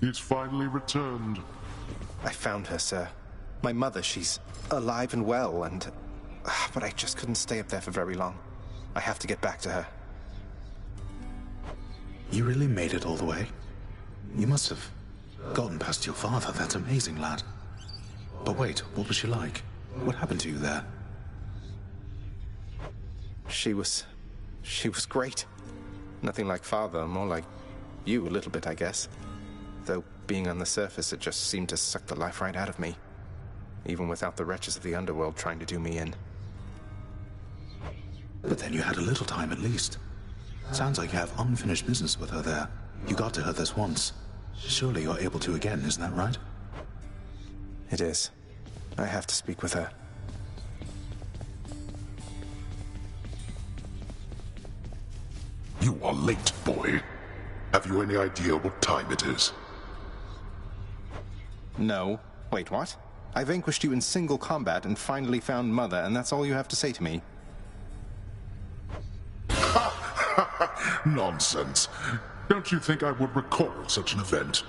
He's finally returned. I found her, sir. My mother, she's alive and well, and... But I just couldn't stay up there for very long. I have to get back to her. You really made it all the way? You must have gotten past your father. That's amazing, lad. But wait, what was she like? What happened to you there? She was great. Nothing like father, more like you a little bit, I guess. Though being on the surface, it just seemed to suck the life right out of me. Even without the wretches of the underworld trying to do me in. But then you had a little time at least. Sounds like you have unfinished business with her there. You got to her this once. Surely you're able to again, isn't that right? It is. I have to speak with her. You are late, boy. Have you any idea what time it is? No. Wait, what? I vanquished you in single combat and finally found Mother, and that's all you have to say to me? Nonsense. Don't you think I would recall such an event?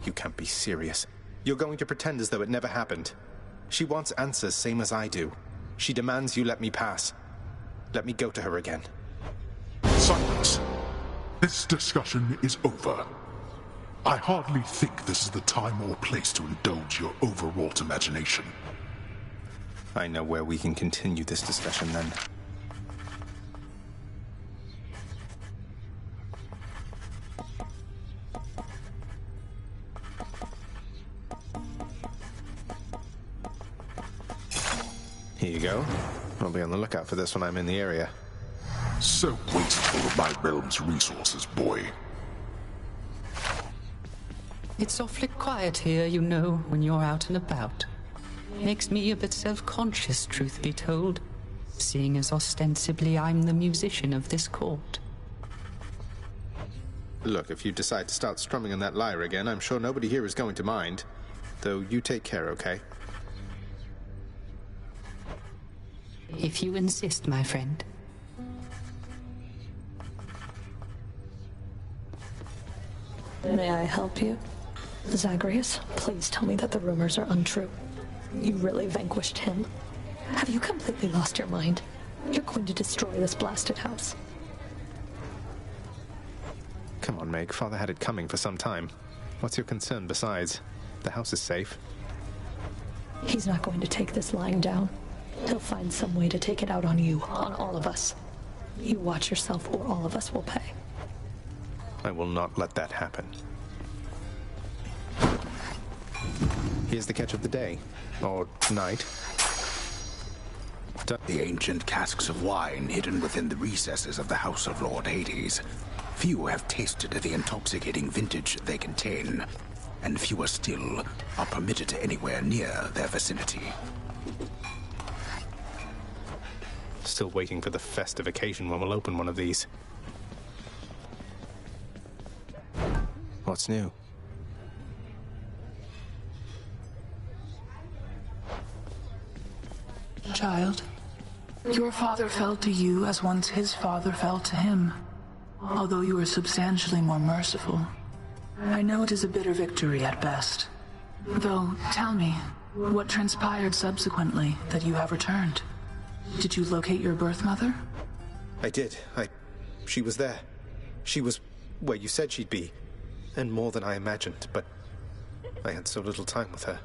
You can't be serious. You're going to pretend as though it never happened. She wants answers, same as I do. She demands you let me pass. Let me go to her again. Silence. This discussion is over. I hardly think this is the time or place to indulge your overwrought imagination. I know where we can continue this discussion then. Here you go. I'll be on the lookout for this when I'm in the area. So wasteful of my realm's resources, boy. It's awfully quiet here, you know, when you're out and about. Makes me a bit self-conscious, truth be told, seeing as ostensibly I'm the musician of this court. Look, if you decide to start strumming on that lyre again, I'm sure nobody here is going to mind. Though you take care, okay? If you insist, my friend. May I help you? Zagreus, please tell me that the rumors are untrue. You really vanquished him? Have you completely lost your mind? You're going to destroy this blasted house. Come on, Meg. Father had it coming for some time. What's your concern besides? The house is safe. He's not going to take this lying down. He'll find some way to take it out on you, on all of us. You watch yourself or all of us will pay. I will not let that happen. Here's the catch of the day. Or night. The ancient casks of wine hidden within the recesses of the House of Lord Hades. Few have tasted the intoxicating vintage they contain, and fewer still are permitted anywhere near their vicinity. Still waiting for the festive occasion when we'll open one of these. What's new? Child, your father fell to you as once his father fell to him, although you are substantially more merciful. I know it is a bitter victory at best. Though, tell me, what transpired subsequently that you have returned? Did you locate your birth mother? I did. She was there. She was where you said she'd be. And more than I imagined, but I had so little time with her.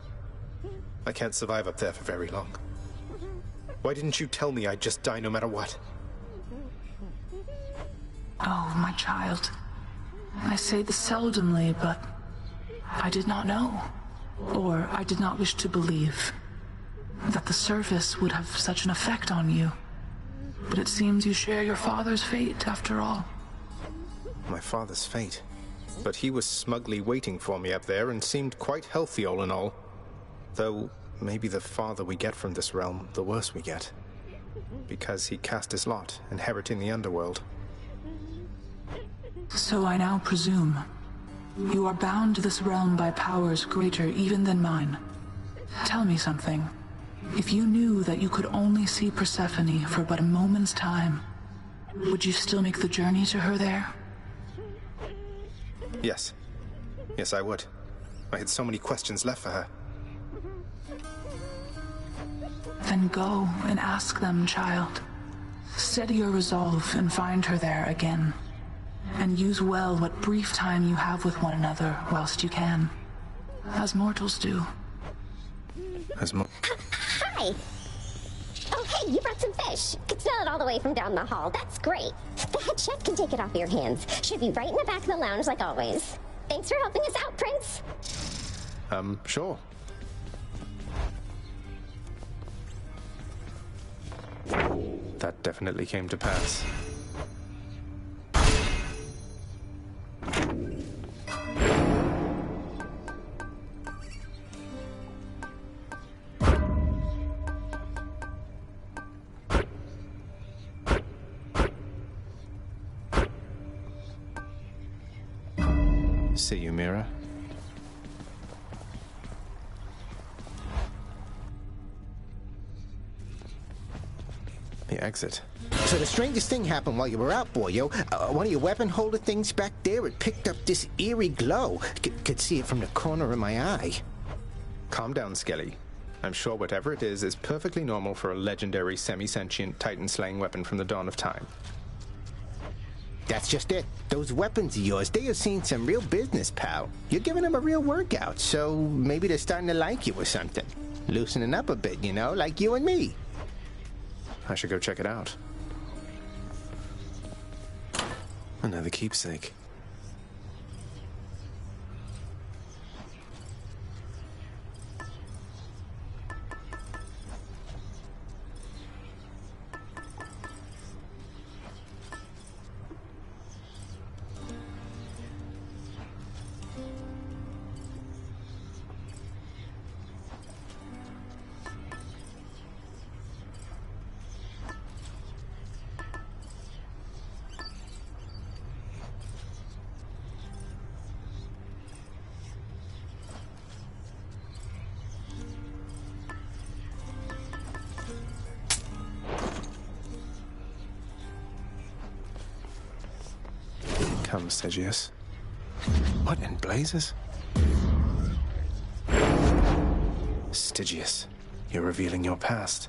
I can't survive up there for very long. Why didn't you tell me I'd just die no matter what? Oh, my child. I say this seldomly, but I did not know. Or I did not wish to believe that the surface would have such an effect on you. But it seems you share your father's fate, after all. My father's fate? But he was smugly waiting for me up there and seemed quite healthy all in all. Though, maybe the farther we get from this realm, the worse we get. Because he cast his lot, inheriting the underworld. So I now presume you are bound to this realm by powers greater even than mine. Tell me something. If you knew that you could only see Persephone for but a moment's time, would you still make the journey to her there? Yes. Yes, I would. I had so many questions left for her. Then go and ask them, child. Steady your resolve and find her there again. And use well what brief time you have with one another whilst you can. As mortals do. Hi! Oh, hey, you brought some fish. Could smell it all the way from down the hall. That's great. The head chef can take it off your hands. Should be right in the back of the lounge like always. Thanks for helping us out, Prince. Sure. That definitely came to pass. See you, Mira. The exit. So the strangest thing happened while you were out, boyo. One of your weapon holder things back there, it picked up this eerie glow. Could see it from the corner of my eye. Calm down, Skelly. I'm sure whatever it is perfectly normal for a legendary semi-sentient Titan-slaying weapon from the dawn of time. That's just it. Those weapons of yours, they have seen some real business, pal. You're giving them a real workout, so maybe they're starting to like you or something. Loosening up a bit, you know, like you and me. I should go check it out. Another keepsake. Come, Stygius. What in blazes? Stygius, you're revealing your past.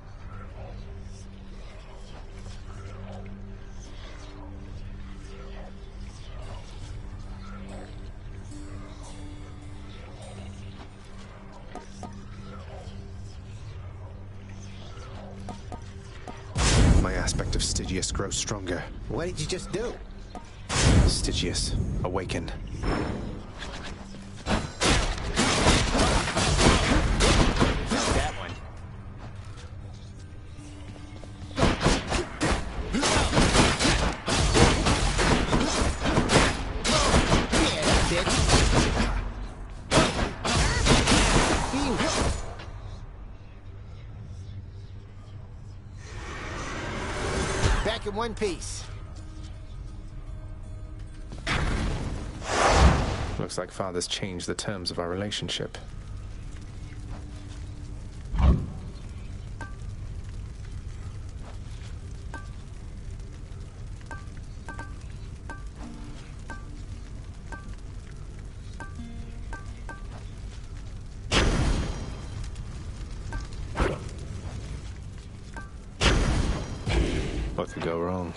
My aspect of Stygius grows stronger. What did you just do? Stygius, awaken. That one. Yeah, that's it. Back in one piece. Looks like Father's changed the terms of our relationship. What could go wrong?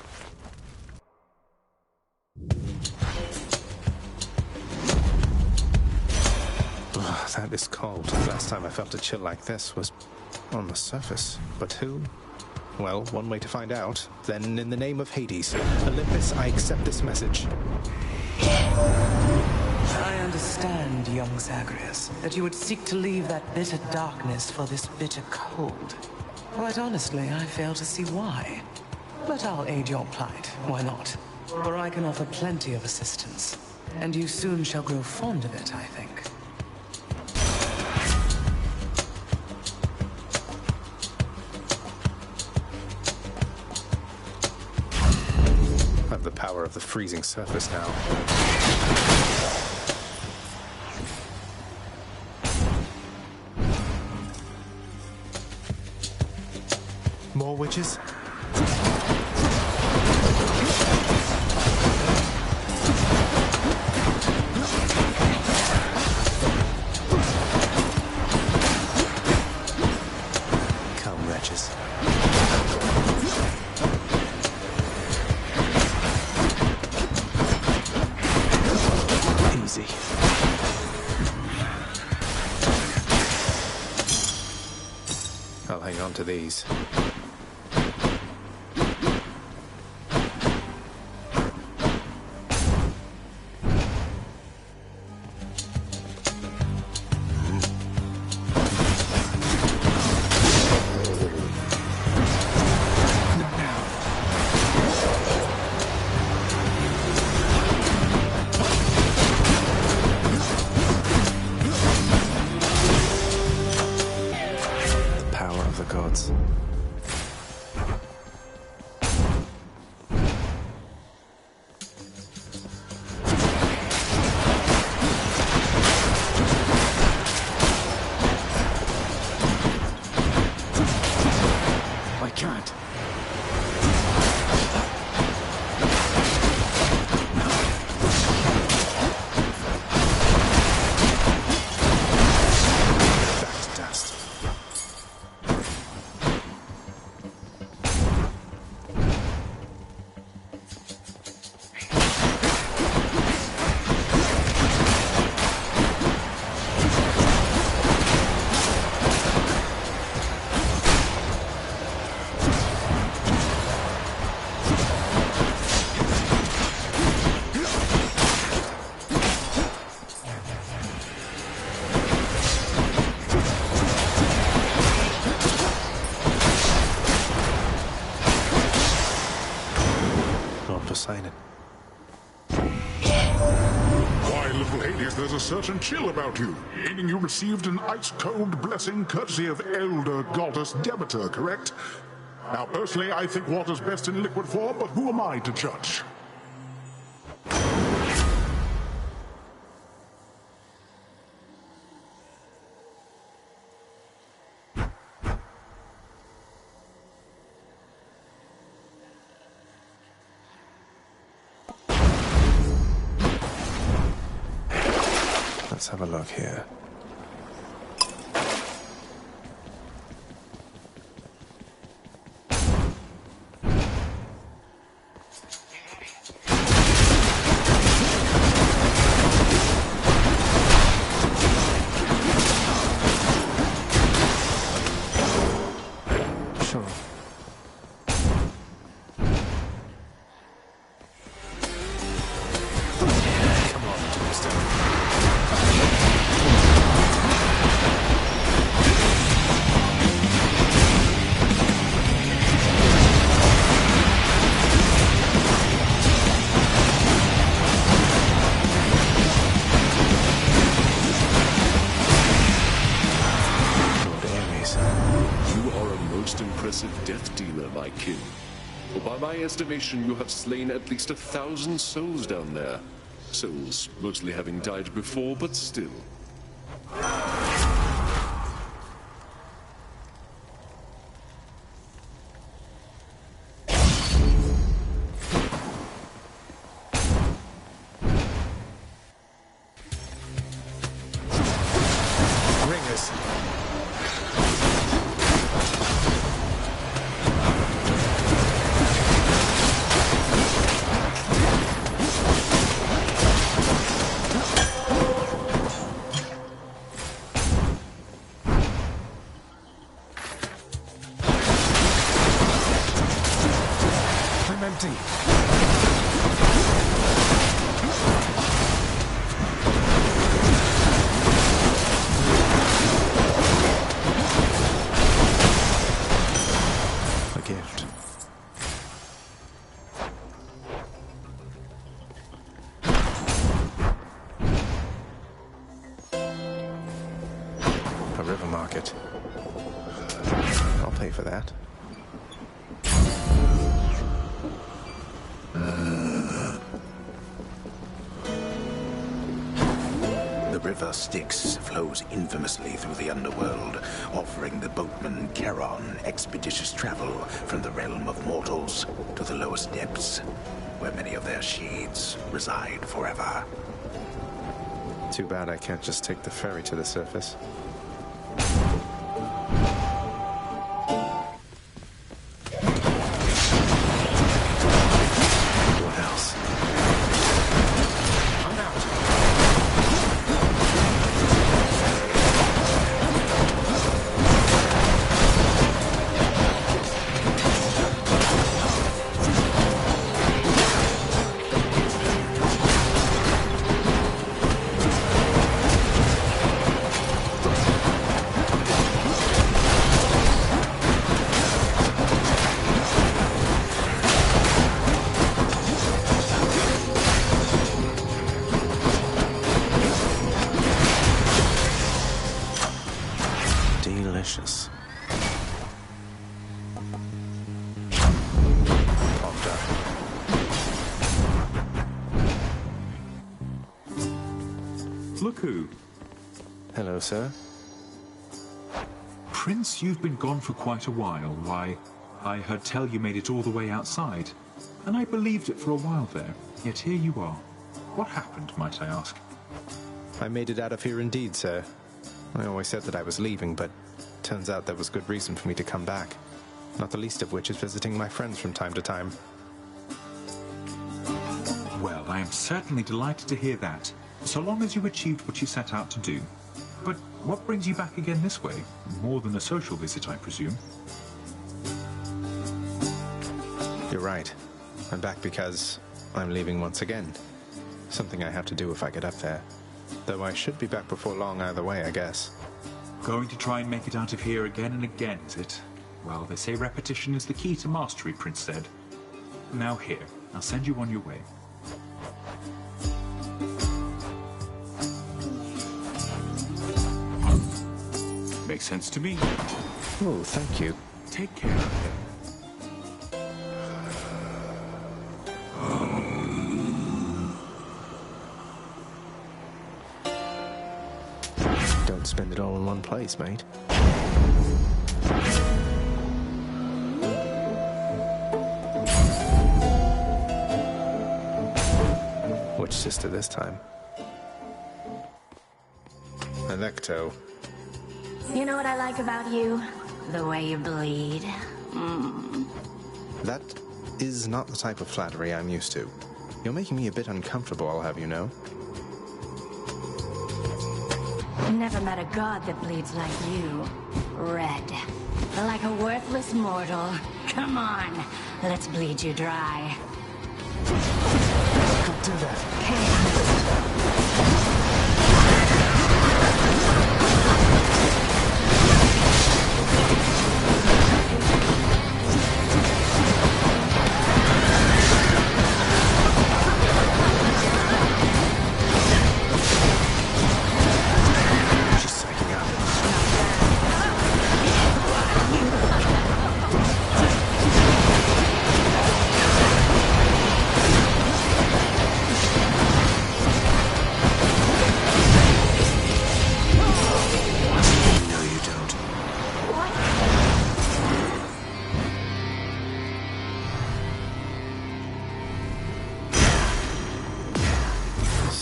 That is cold. Last time I felt a chill like this was on the surface. But who? Well, one way to find out. Then, in the name of Hades, Olympus, I accept this message. I understand, young Zagreus, that you would seek to leave that bitter darkness for this bitter cold. Quite honestly, I fail to see why. But I'll aid your plight. Why not? For I can offer plenty of assistance. And you soon shall grow fond of it, I think. I have the power of the freezing surface now. More witches? these. Sign it. Why, little Hades, there's a certain chill about you. Meaning you received an ice-cold blessing courtesy of Elder Goddess Demeter, correct? Now, personally, I think water's best in liquid form, but who am I to judge? Let's have a look here. Sure. Come on, Tombstone. Death dealer, my kin. For by my estimation, you have slain at least 1,000 souls down there. Souls mostly having died before, but still. Ringers. River market. I'll pay for that. The river Styx flows infamously through the underworld, offering the boatman Charon expeditious travel from the realm of mortals to the lowest depths, where many of their shades reside forever. Too bad I can't just take the ferry to the surface. What else? I'm out. look who. Hello, sir. Prince, you've been gone for quite a while. Why, I heard tell you made it all the way outside, and I believed it for a while there, yet here you are. What happened, might I ask? I made it out of here indeed, sir. I always said that I was leaving, but turns out there was good reason for me to come back. Not the least of which is visiting my friends from time to time. Well, I am certainly delighted to hear that, so long as you achieved what you set out to do. But what brings you back again this way? More than a social visit, I presume. You're right. I'm back because I'm leaving once again. Something I have to do if I get up there. Though I should be back before long either way, I guess. Going to try and make it out of here again and again, is it? Well, they say repetition is the key to mastery, Prince said. Now here, I'll send you on your way. Makes sense to me. Oh, thank you. Take care of him. Don't spend it all in one place, mate. Which sister this time? Electo. You know what I like about you? The way you bleed. That is not the type of flattery I'm used to. You're making me a bit uncomfortable, I'll have you know. Never met a god that bleeds like you. Red. Like a worthless mortal. Come on, let's bleed you dry. Don't do that.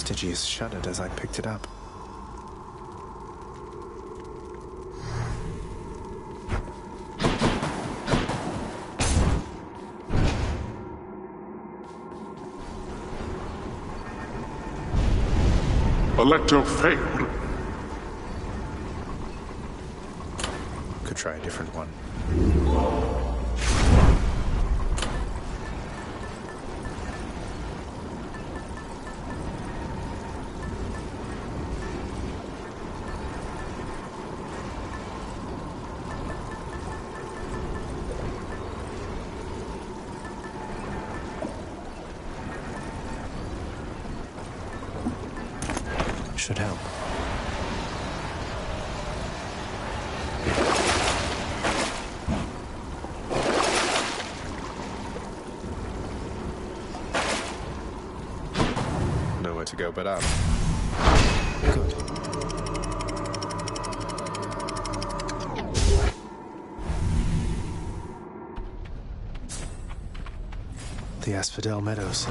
Stygius shuddered as I picked it up. Electo failed. Could try a different one. Should help. Nowhere to go but up. Good. The Asphodel Meadows.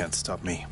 can't stop me.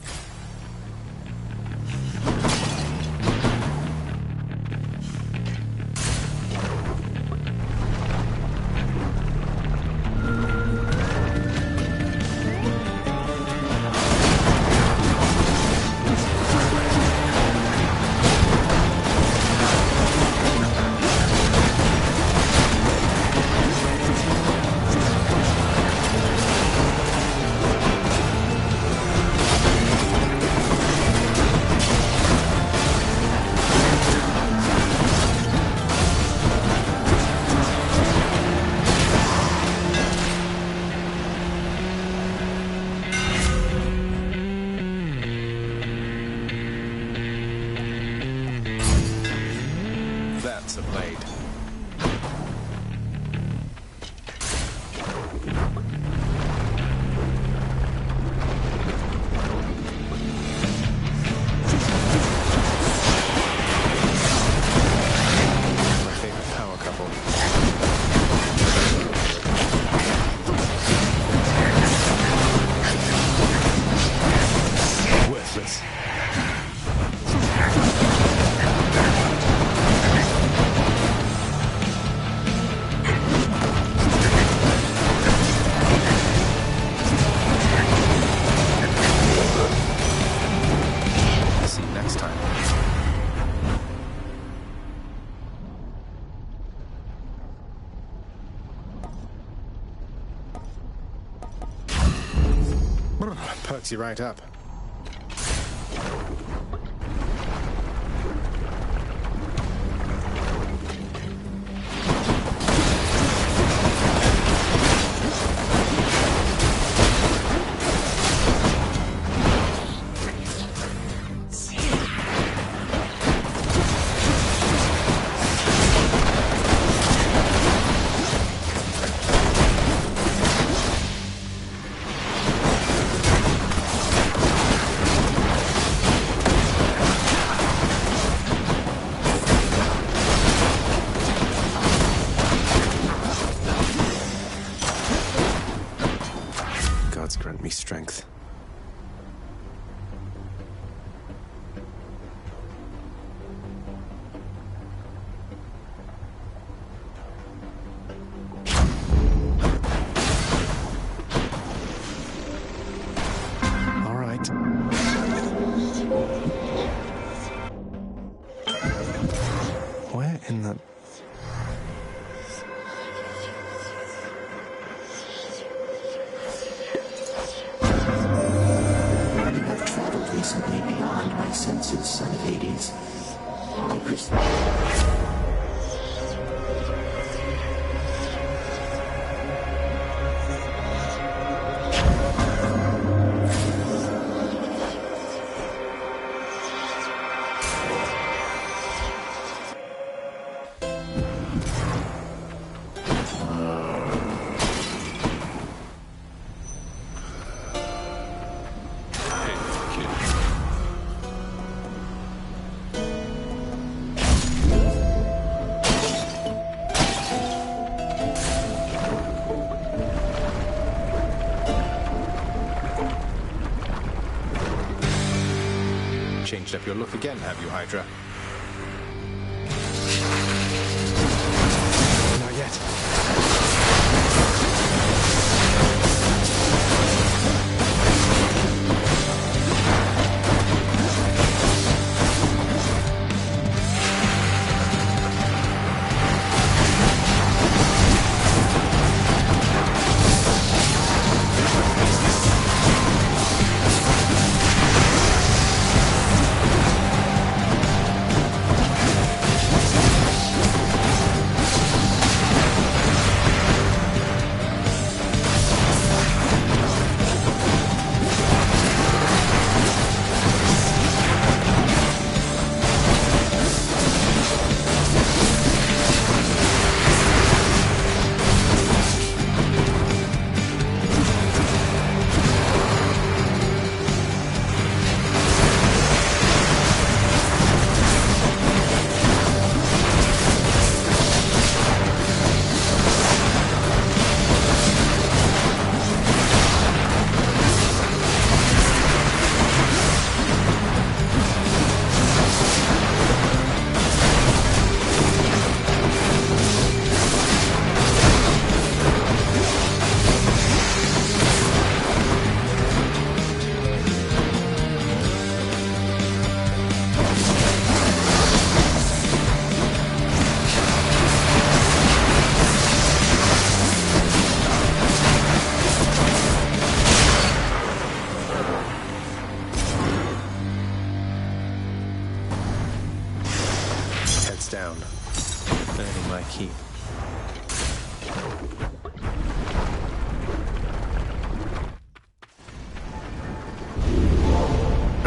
That's a blade. My favorite power couple. Worthless. See you next time. Perks you right up. Gods grant me strength. All right. Where in the... I've traveled recently beyond my senses, son of Hades. Changed up your look again, have you, Hydra? Not yet.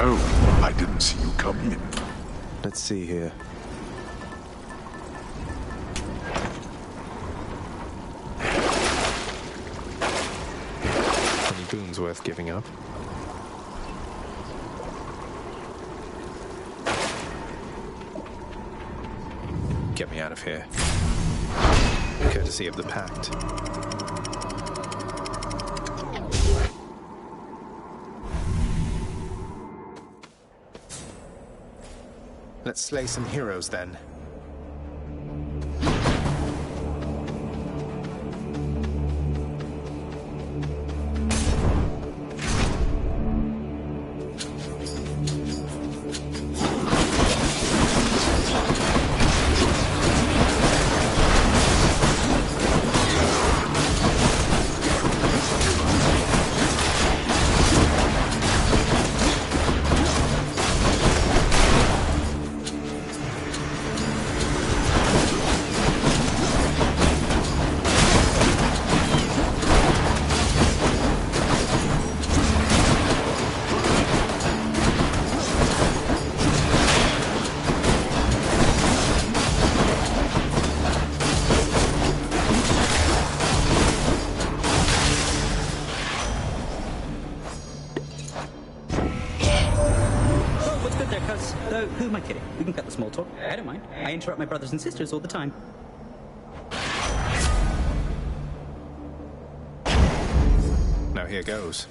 Oh, I didn't see you come in. Let's see here. Any boons worth giving up? Get me out of here. Courtesy of the Pact. Let's slay some heroes then. Who am I kidding? We can cut the small talk. I don't mind. I interrupt my brothers and sisters all the time. Now here goes.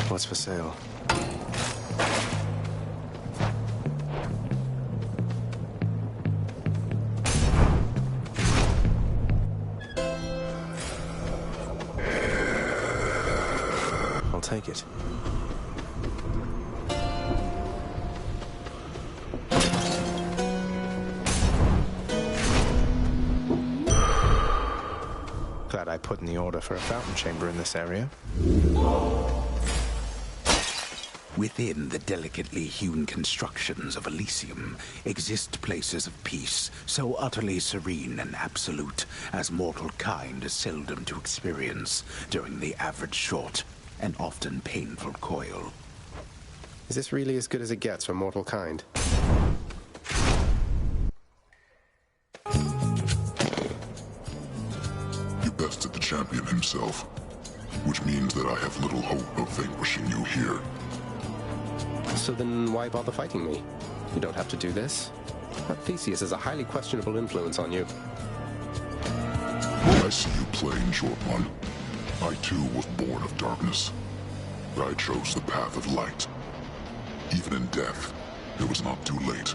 What's for sale? I'll take it. Glad I put in the order for a fountain chamber in this area. Within the delicately hewn constructions of Elysium exist places of peace so utterly serene and absolute as mortal kind is seldom to experience during the average short and often painful coil. Is this really as good as it gets for mortal kind? You bested the champion himself, which means that I have little hope of vanquishing you here. So then why bother fighting me? You don't have to do this. But Theseus has a highly questionable influence on you. I see you playing, short one. I too was born of darkness, but I chose the path of light. Even in death, it was not too late.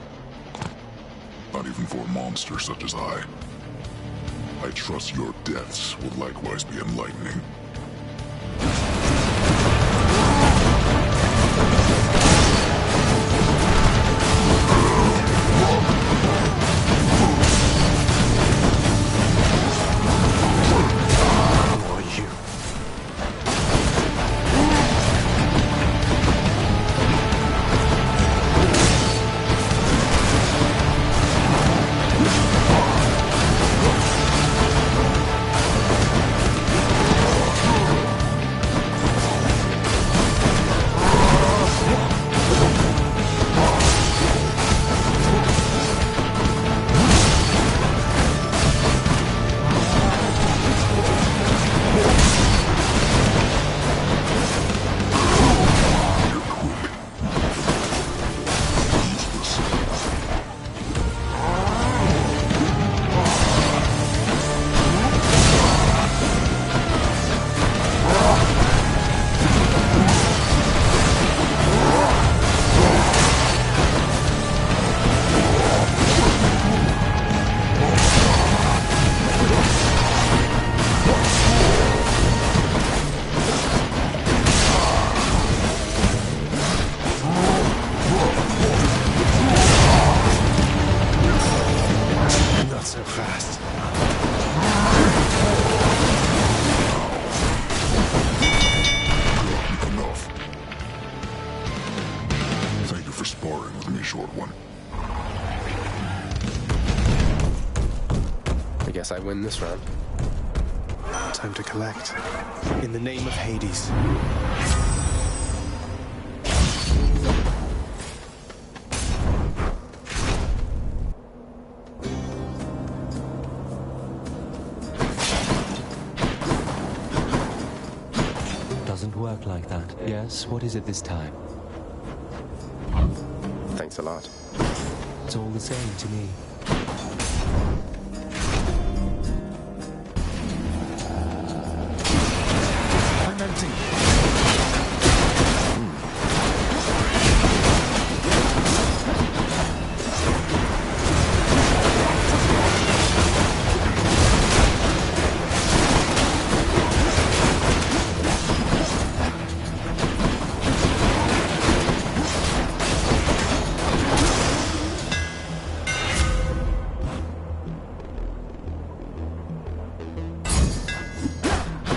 Not even for a monster such as I. I trust your deaths will likewise be enlightening. win this round. Time to collect. In the name of Hades. Doesn't work like that. Yes, what is it this time? Thanks a lot. It's all the same to me. I'm empty.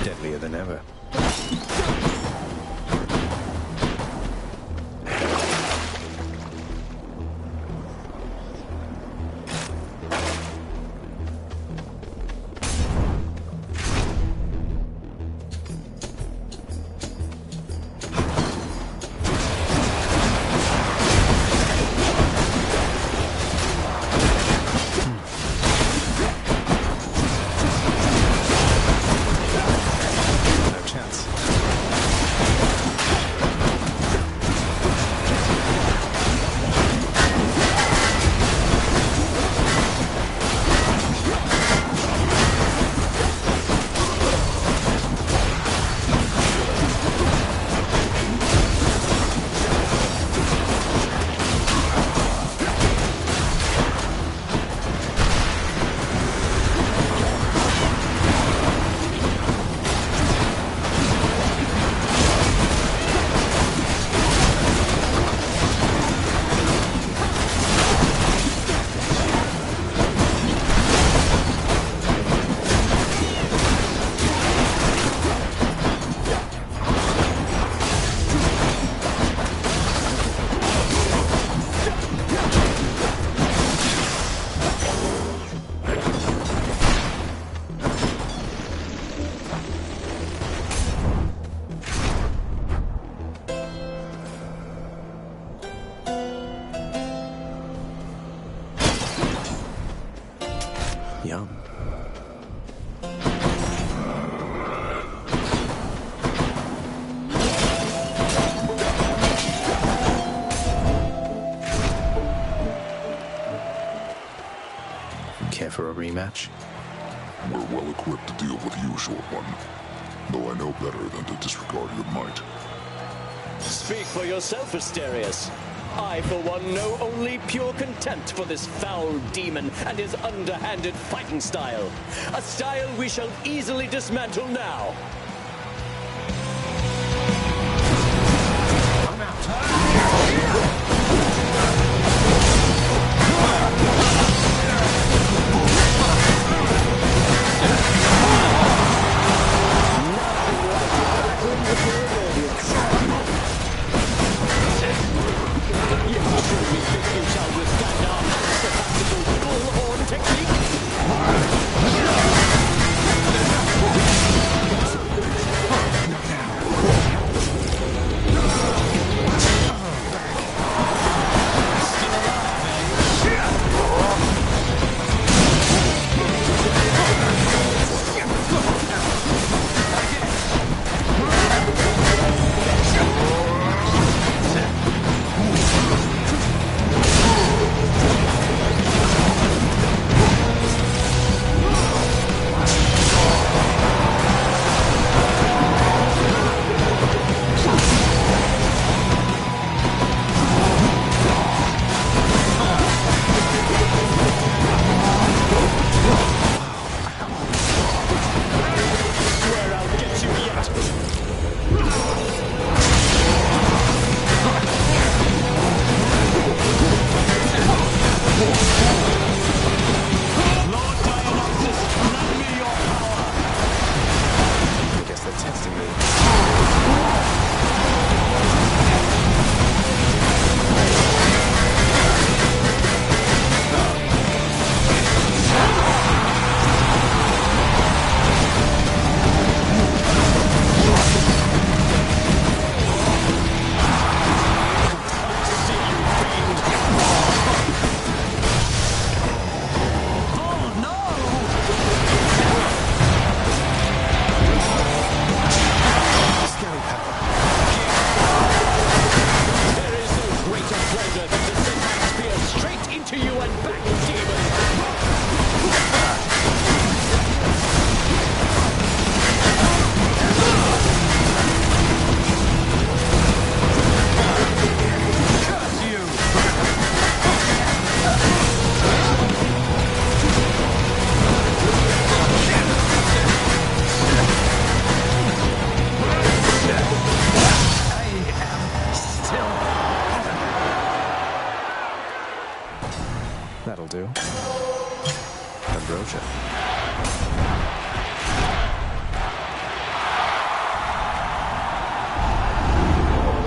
Deadlier than ever. No chance. Yum. Care for a rematch? We're well equipped to deal with you, short one. Though I know better than to disregard your might. Speak for yourself, Asterius. I, for one, know only pure contempt for this foul demon and his underhanded fighting style. A style we shall easily dismantle now.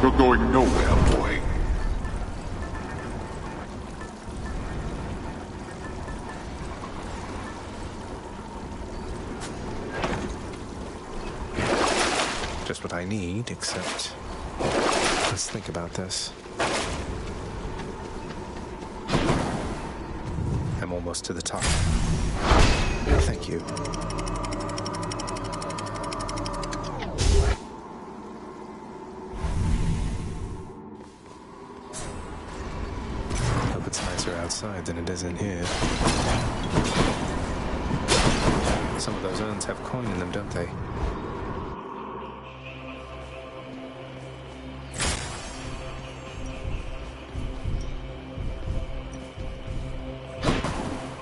You're going nowhere, boy. Just what I need, except... Let's think about this. I'm almost to the top. Thank you. Hope it's nicer outside than it is in here. Some of those urns have coin in them, don't they?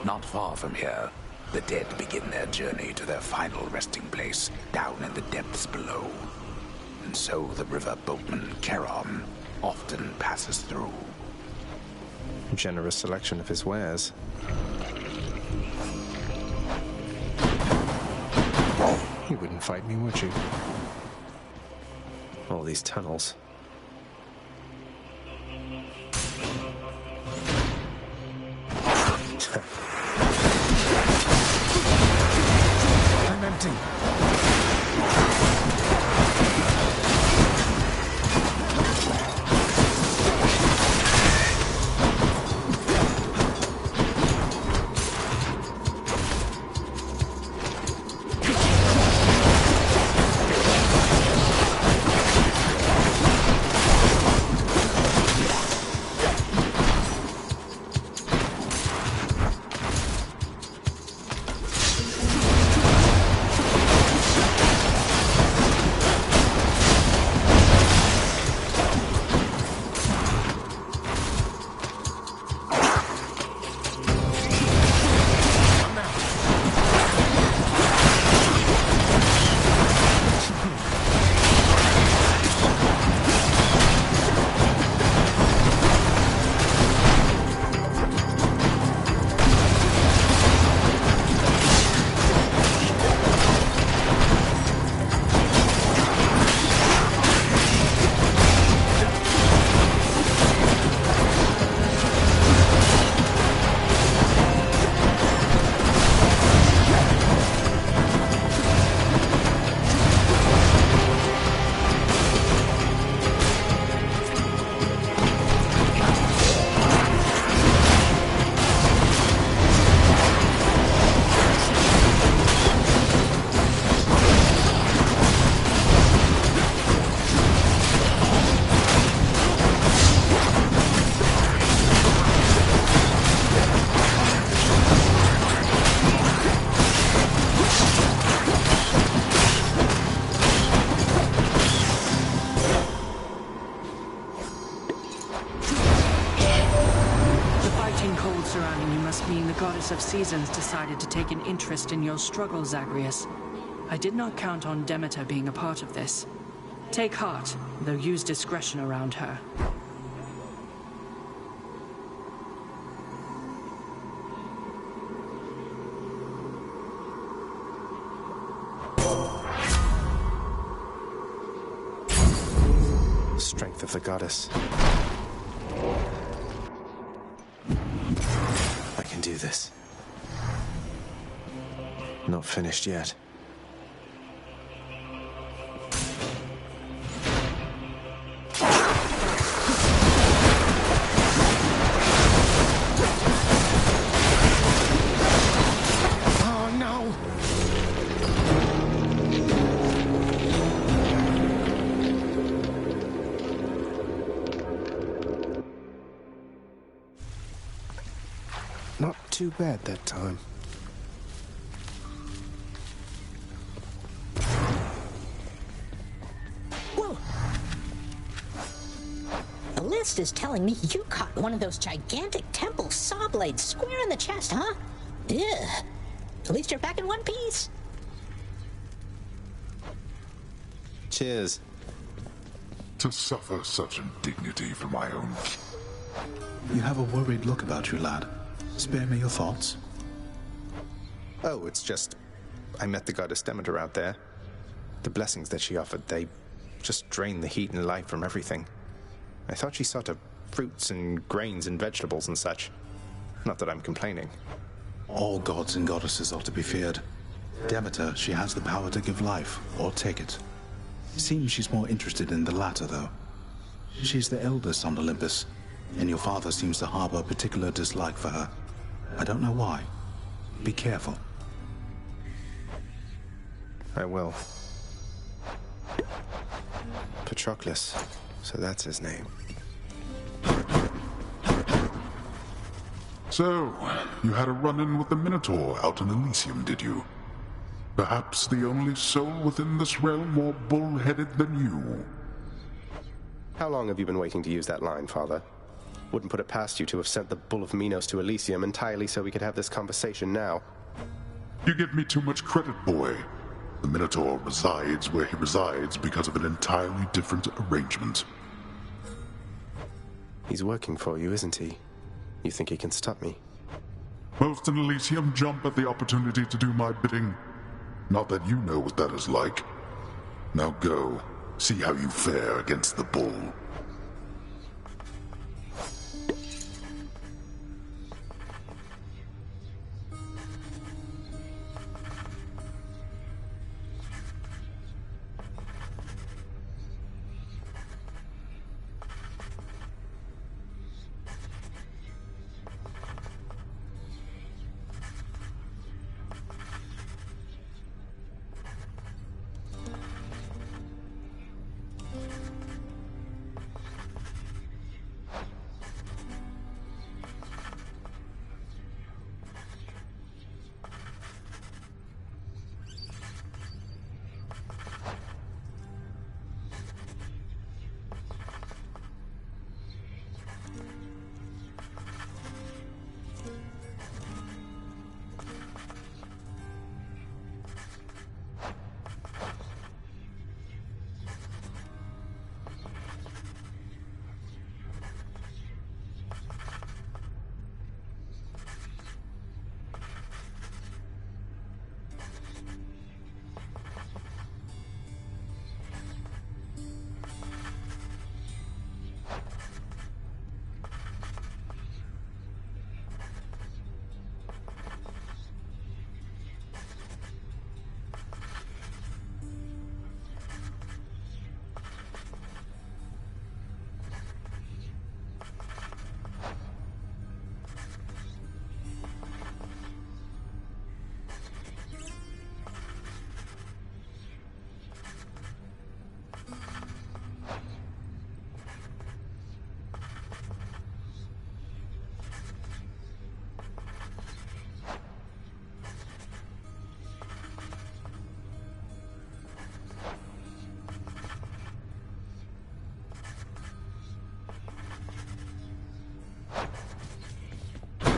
Not far from here, the dead begin their journey to their final resting place down in the depths below. And so the river boatman Charon often passes through. Generous selection of his wares. You wouldn't fight me, would you? All these tunnels. I'm empty. Of Seasons decided to take an interest in your struggle, Zagreus. I did not count on Demeter being a part of this. Take heart, though use discretion around her. Strength of the goddess. I can do this. Not finished yet. Oh no! Not too bad that time. Is telling me you caught one of those gigantic temple saw blades square in the chest, huh? Ugh. At least you're back in one piece. Cheers. To suffer such indignity for my own... You have a worried look about you, lad. Spare me your thoughts. Oh, it's just... I met the goddess Demeter out there. The blessings that she offered, they just drain the heat and life from everything. I thought she saw to fruits and grains and vegetables and such. Not that I'm complaining. All gods and goddesses are to be feared. Demeter, she has the power to give life, or take it. Seems she's more interested in the latter, though. She's the eldest on Olympus, and your father seems to harbor a particular dislike for her. I don't know why. Be careful. I will. Patroclus, so that's his name. So, you had a run-in with the Minotaur out in Elysium, did you? Perhaps the only soul within this realm more bull-headed than you. How long have you been waiting to use that line, Father? Wouldn't put it past you to have sent the Bull of Minos to Elysium entirely so we could have this conversation now. You give me too much credit, boy. The Minotaur resides where he resides because of an entirely different arrangement. He's working for you, isn't he? You think he can stop me? Most in Elysium jump at the opportunity to do my bidding. Not that you know what that is like. Now go, see how you fare against the bull.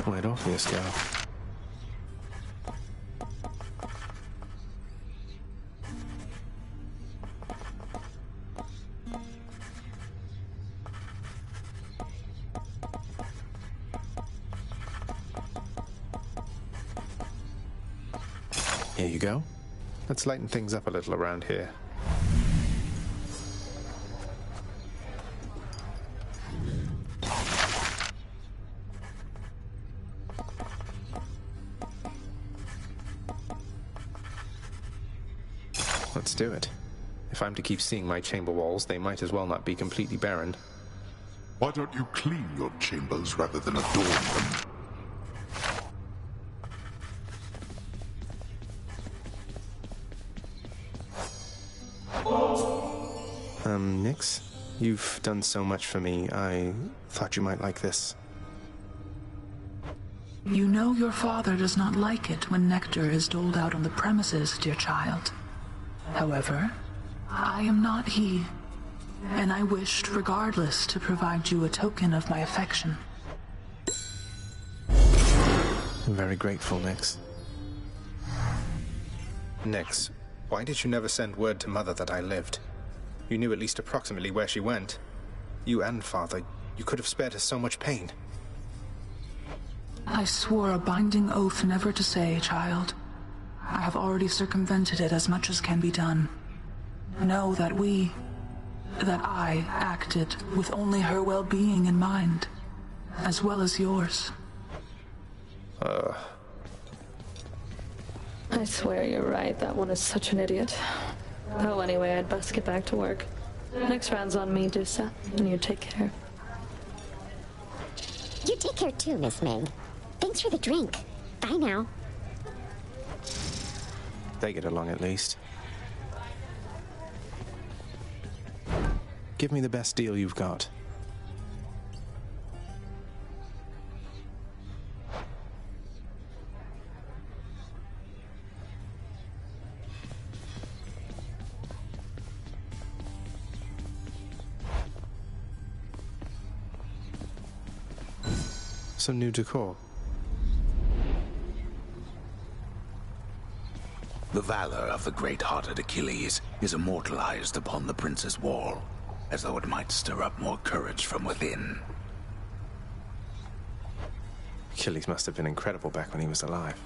Where'd Orpheus go? Here you go. Let's lighten things up a little around here. Let's do it. If I'm to keep seeing my chamber walls, they might as well not be completely barren. Why don't you clean your chambers rather than adorn them? Nyx, you've done so much for me. I thought you might like this. You know your father does not like it when nectar is doled out on the premises, dear child. However, I am not he, and I wished regardless to provide you a token of my affection. I'm very grateful, Nyx. Nyx, why did you never send word to Mother that I lived? You knew at least approximately where she went. You and Father, you could have spared her so much pain. I swore a binding oath never to say, child. I have already circumvented it as much as can be done. Know that we, that I acted with only her well-being in mind, as well as yours. I swear you're right. That one is such an idiot. Oh, anyway, I'd best get back to work. Next round's on me, Dusa, and you take care. You take care too, Miss Meg. Thanks for the drink. Bye now. They get along at least. Give me the best deal you've got. Some new decor. The valor of the great-hearted Achilles is immortalized upon the prince's wall, as though it might stir up more courage from within. Achilles must have been incredible back when he was alive.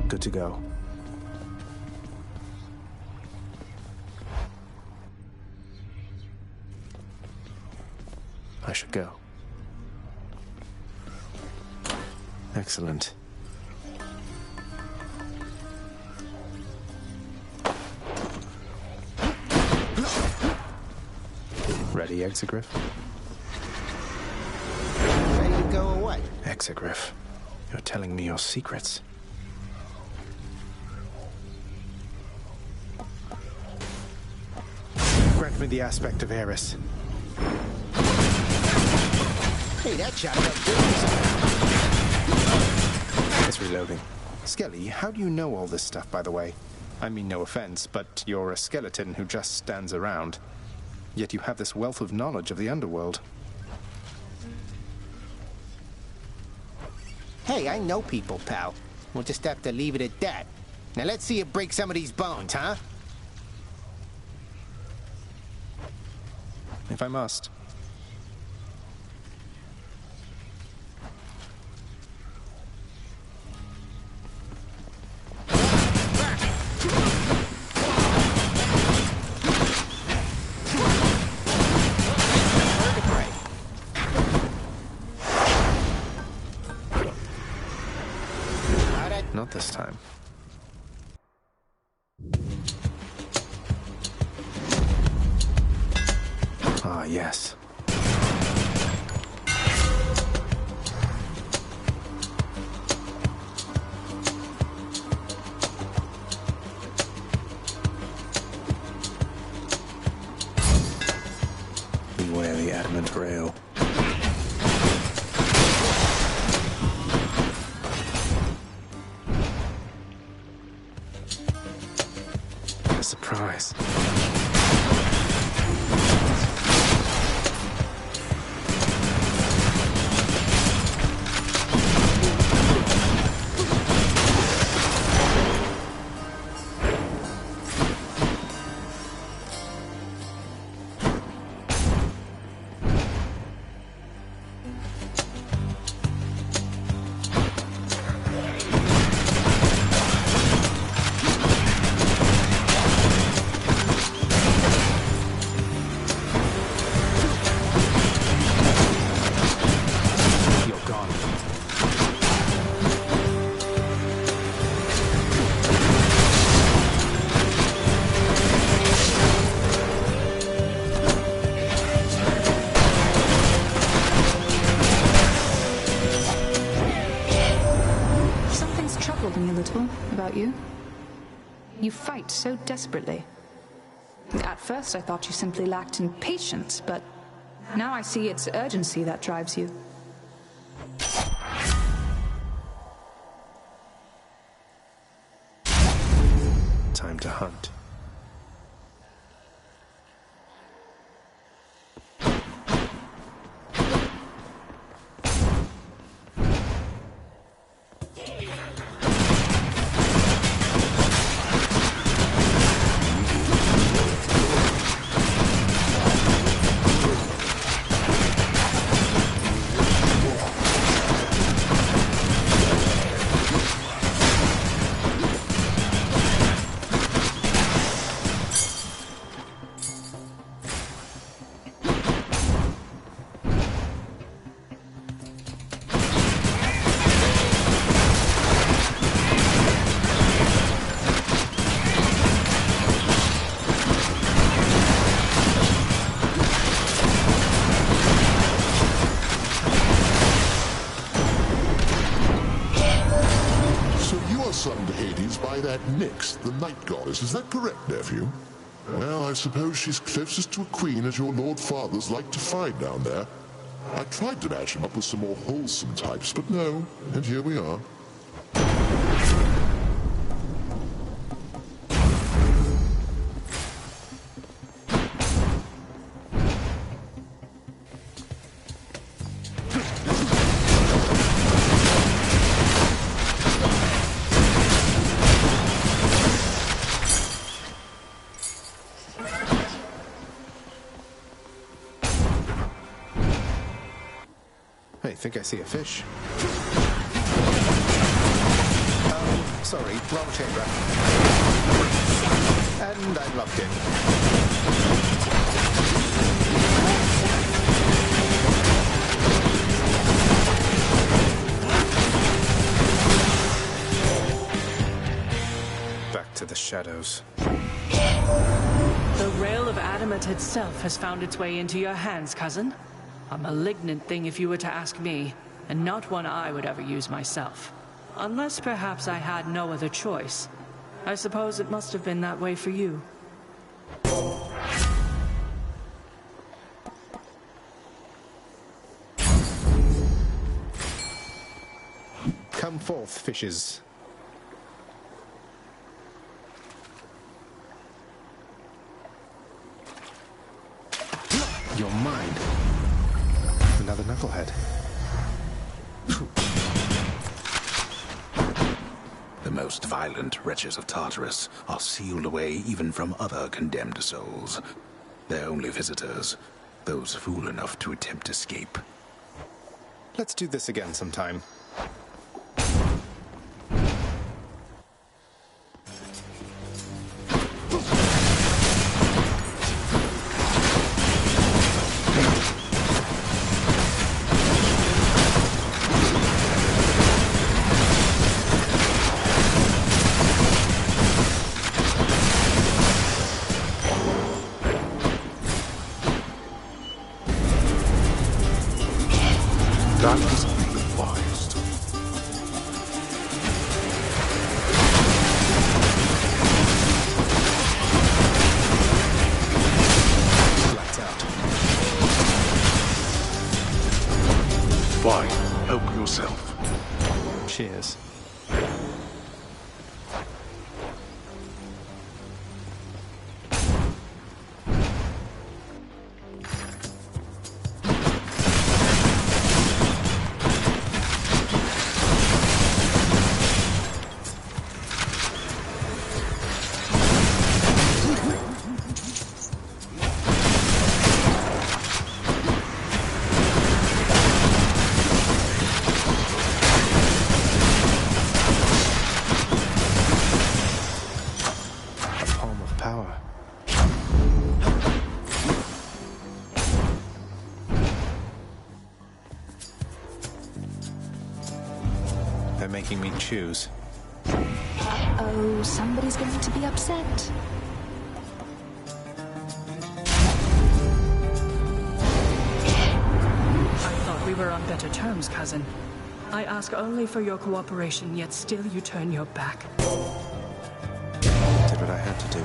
Good to go. I should go. Excellent. Ready, Exegriff? Ready to go or what? Exegriff, you're telling me your secrets. Grant me the aspect of Eris. Hey, that shot felt good. It's reloading. Skelly, how do you know all this stuff, by the way? I mean no offense, but you're a skeleton who just stands around. Yet you have this wealth of knowledge of the underworld. Hey, I know people, pal. We'll just have to leave it at that. Now let's see you break some of these bones, huh? If I must. Not this time. Ah, yes. Beware the adamant rail. A surprise. You fight so desperately. At first I thought you simply lacked in patience, but now I see it's urgency that drives you. Time to hunt. son to Hades by that Nyx, the night goddess. Is that correct, nephew? Well, I suppose she's closest to a queen as your lord fathers like to find down there. I tried to match him up with some more wholesome types, but no, and here we are. I think I see a fish. Sorry, wrong chamber. And I'm locked in. Back to the shadows. The rail of adamant itself has found its way into your hands, cousin. A malignant thing if you were to ask me, and not one I would ever use myself. Unless perhaps I had no other choice. I suppose it must have been that way for you. Come forth, fishes. You're mine. Another knucklehead. The most violent wretches of Tartarus are sealed away even from other condemned souls. Their only visitors, those fool enough to attempt escape. Let's do this again sometime. That is ill-advised. Lights out. Fine. Help yourself. Cheers. They're making me choose. Uh-oh, somebody's going to be upset. I thought we were on better terms, cousin. I ask only for your cooperation, yet still you turn your back. Did what I had to do.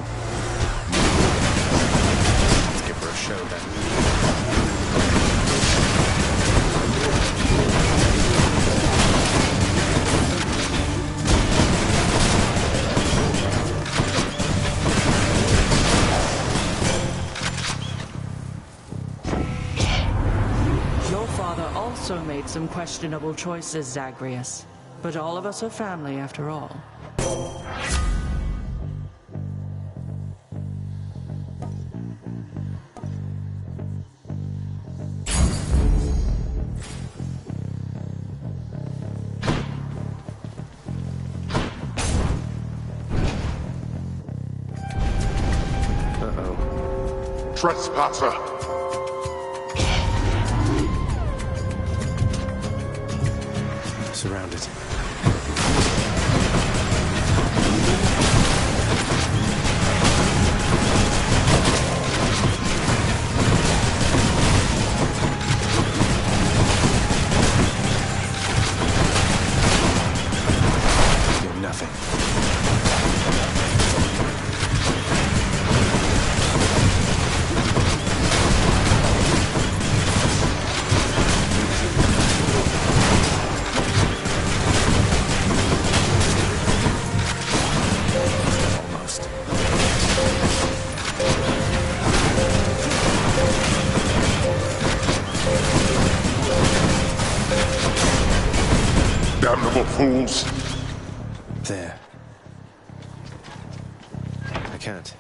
Let's give her a show then. Your father also made some questionable choices, Zagreus. But all of us are family after all. Uh-oh. Trespasser! Surrounded. You're nothing. Damnable fools! There. I can't.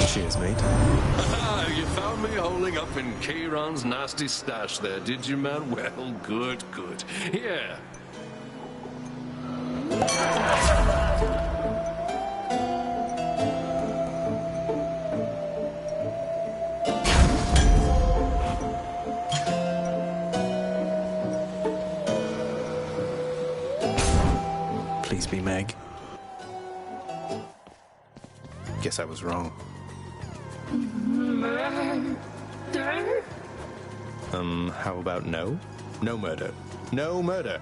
Cheers, mate. You found me holding up in Kayron's nasty stash there, did you, man? Well, good, good. Here. Please be Meg. Guess I was wrong. How about no? No murder. No murder.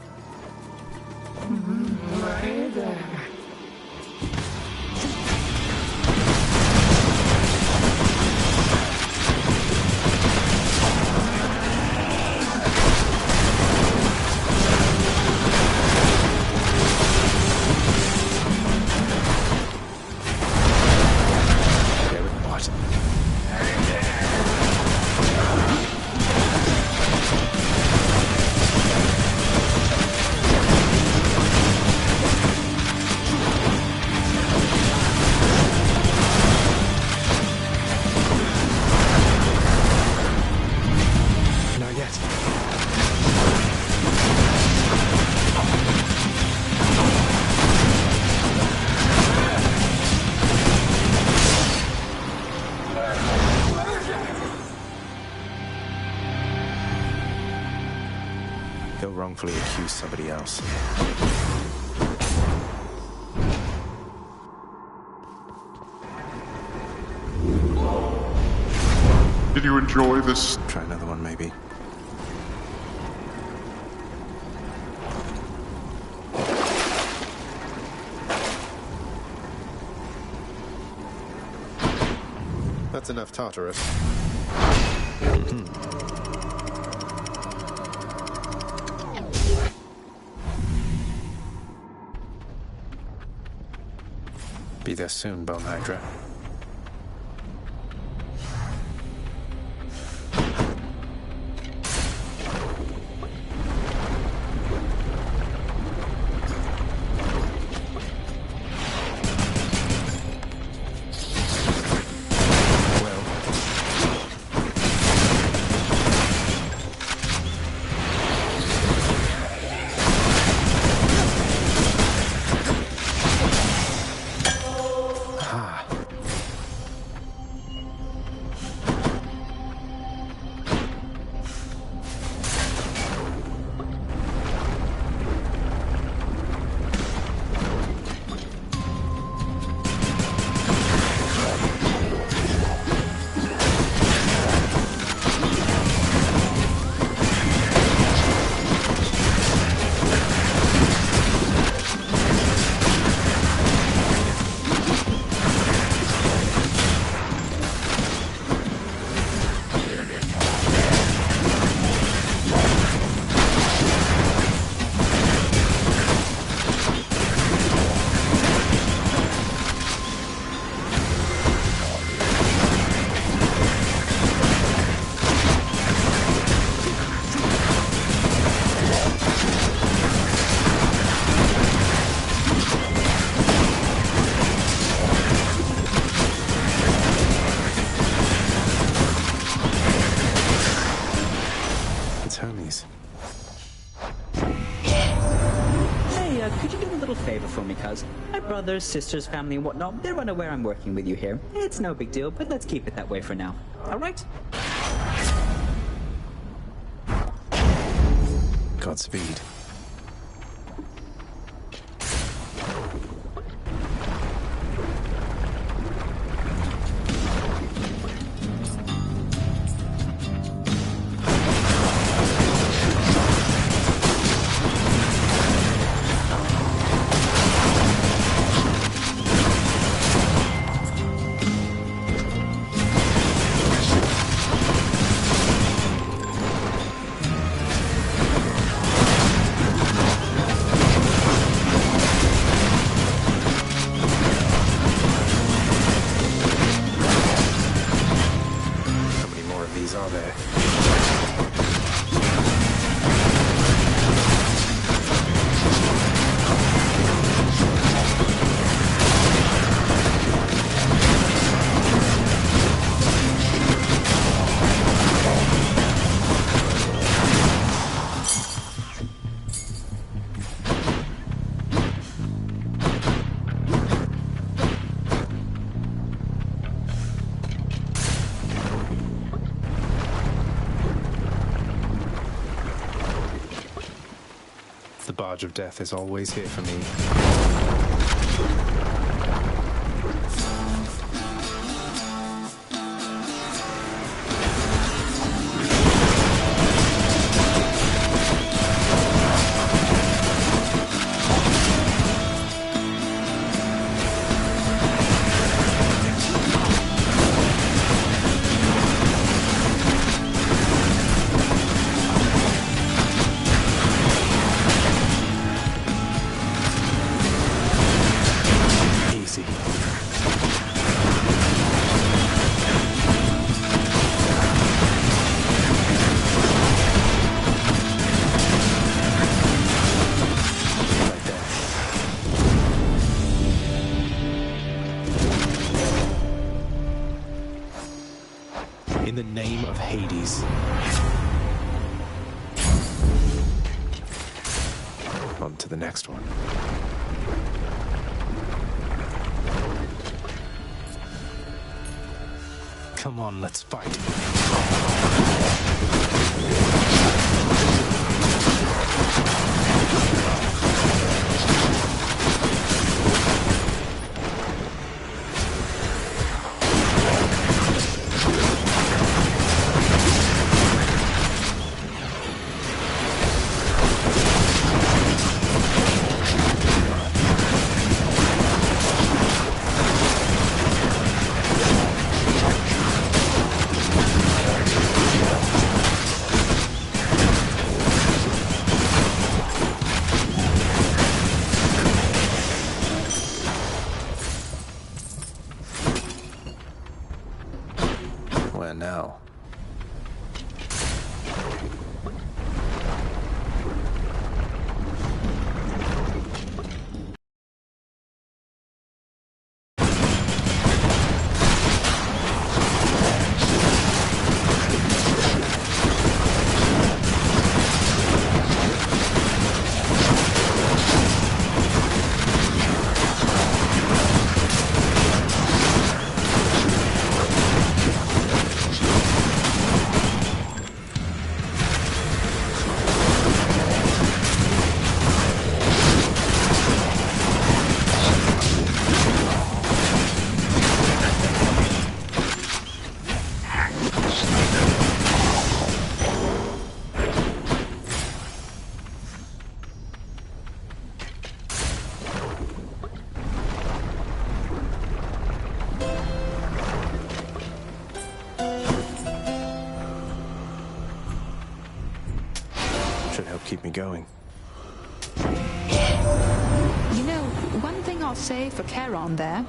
He'll wrongfully accuse somebody else. Did you enjoy this? Try another one, maybe. That's enough Tartarus. Be there soon, Bone Hydra. Hermes. Hey, could you do a little favor for me, cuz? My brothers, sisters, family, and whatnot, they're unaware I'm working with you here. It's no big deal, but let's keep it that way for now. Alright? Godspeed. The barge of death is always here for me. In the name of Hades. On to the next one. Come on, let's fight. Where now? Should help keep me going. You know, one thing I'll say for Charon there,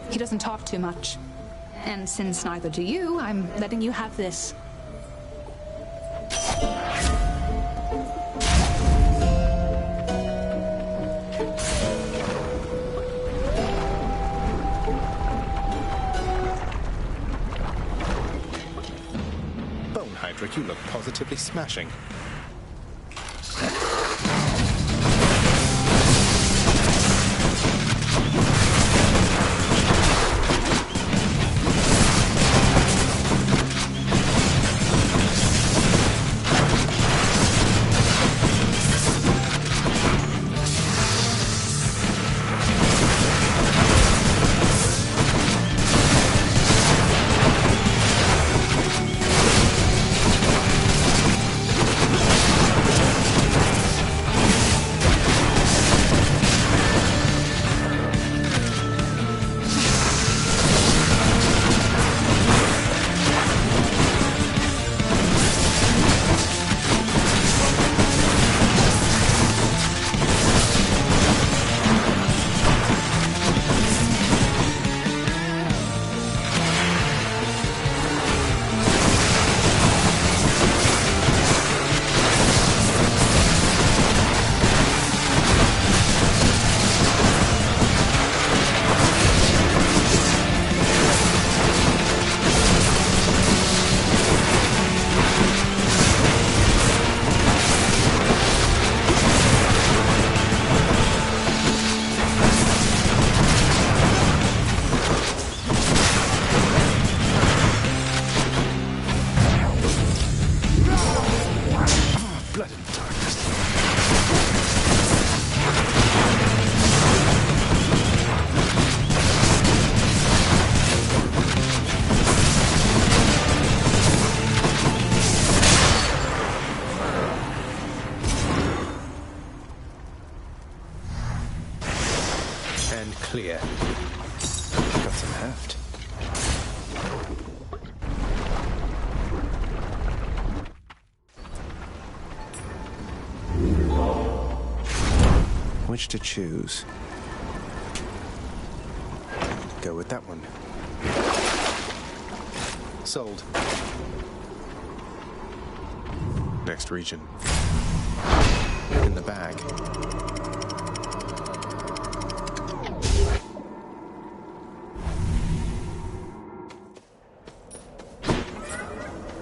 he doesn't talk too much. And since neither do you, I'm letting you have this. but you look positively smashing. Clear. Got some heft. Which to choose? Go with that one. Sold. Next region. In the bag.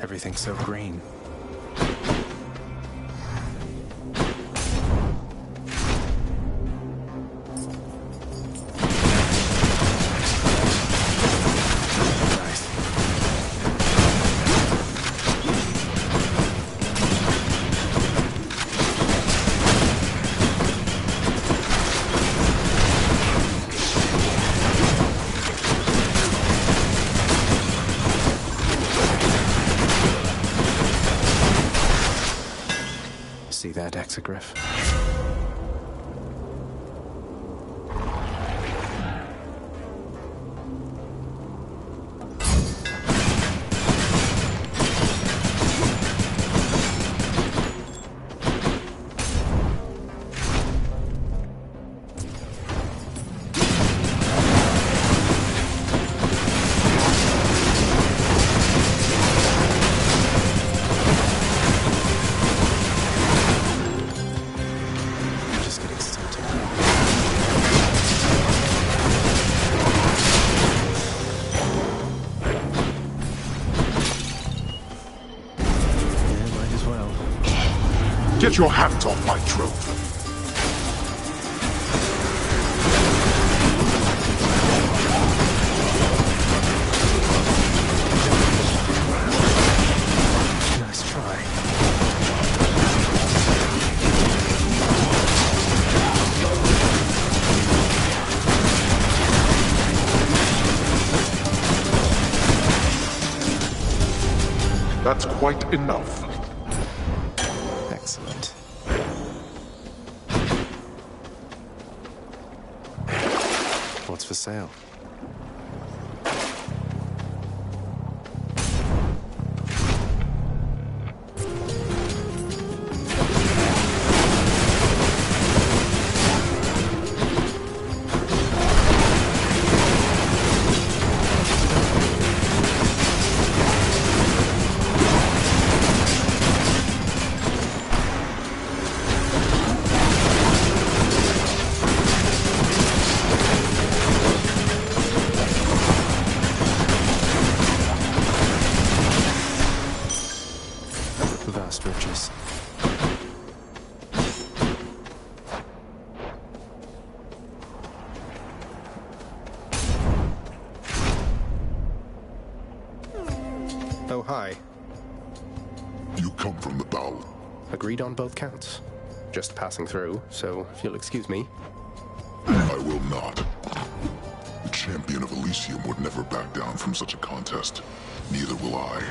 Everything's so green. See that, Exegriff? Get your hands off my trophy. Nice try. That's quite enough. Excellent. What's for sale? agreed on both counts. Just passing through, so if you'll excuse me. I will not. The champion of Elysium would never back down from such a contest. Neither will I.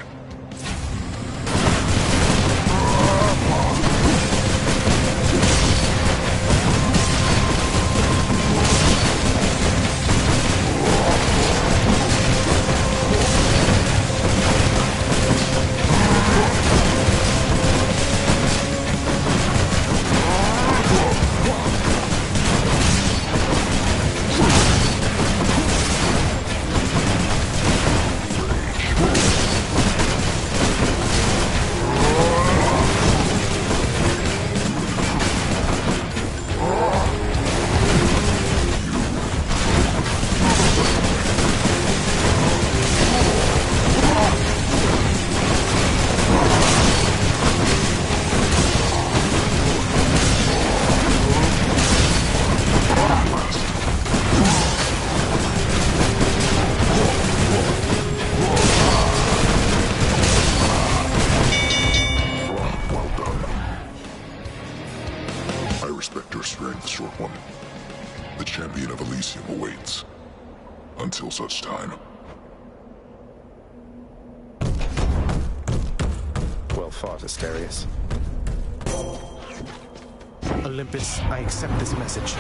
Until such time. Well fought, Asterius. Olympus, I accept this message.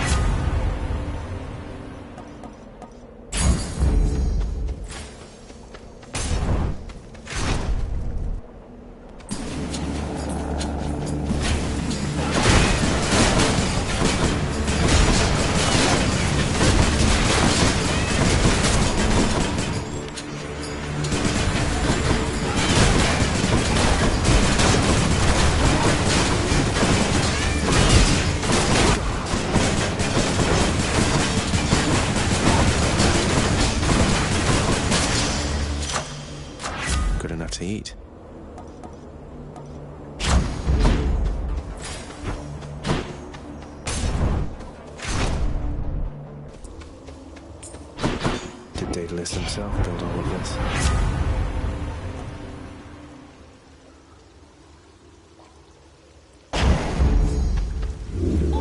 To eat. Did Daedalus himself build all of this?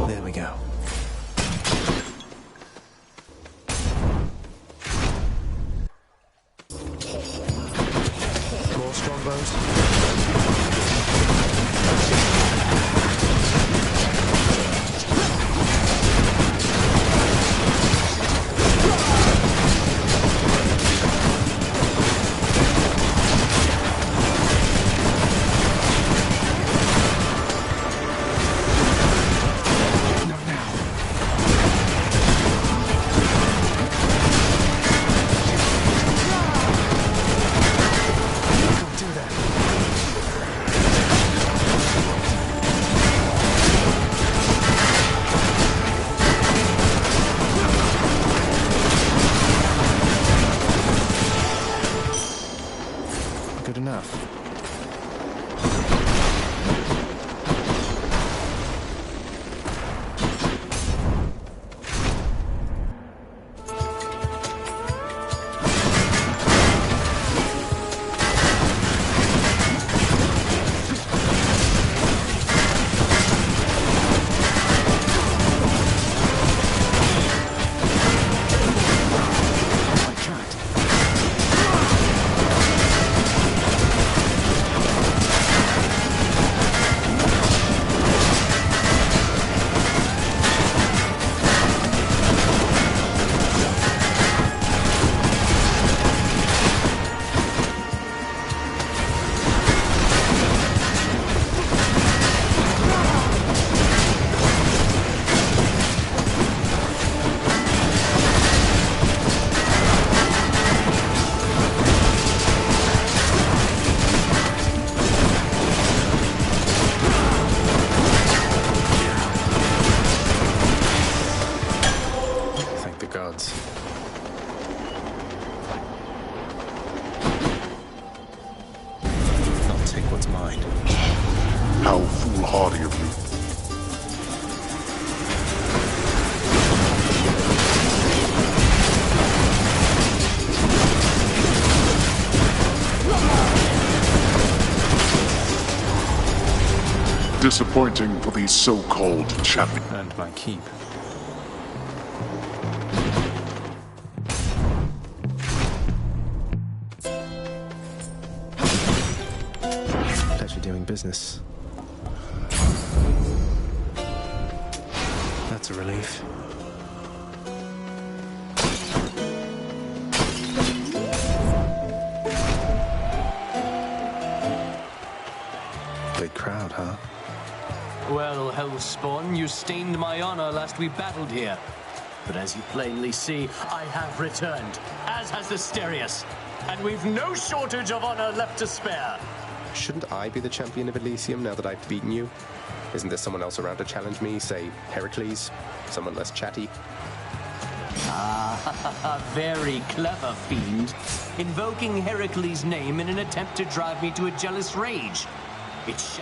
There we go. Good enough. How foolhardy of you. disappointing for these so-called champions. And my keep. Pleasure doing business. That's a relief. Big crowd, huh? Well, Hellspawn, you stained my honor last we battled here. But as you plainly see, I have returned, as has Asterius. And we've no shortage of honor left to spare. Shouldn't I be the champion of Elysium now that I've beaten you? Isn't there someone else around to challenge me? Say, Heracles? Someone less chatty? Ah, very clever, fiend. Invoking Heracles' name in an attempt to drive me to a jealous rage. It's...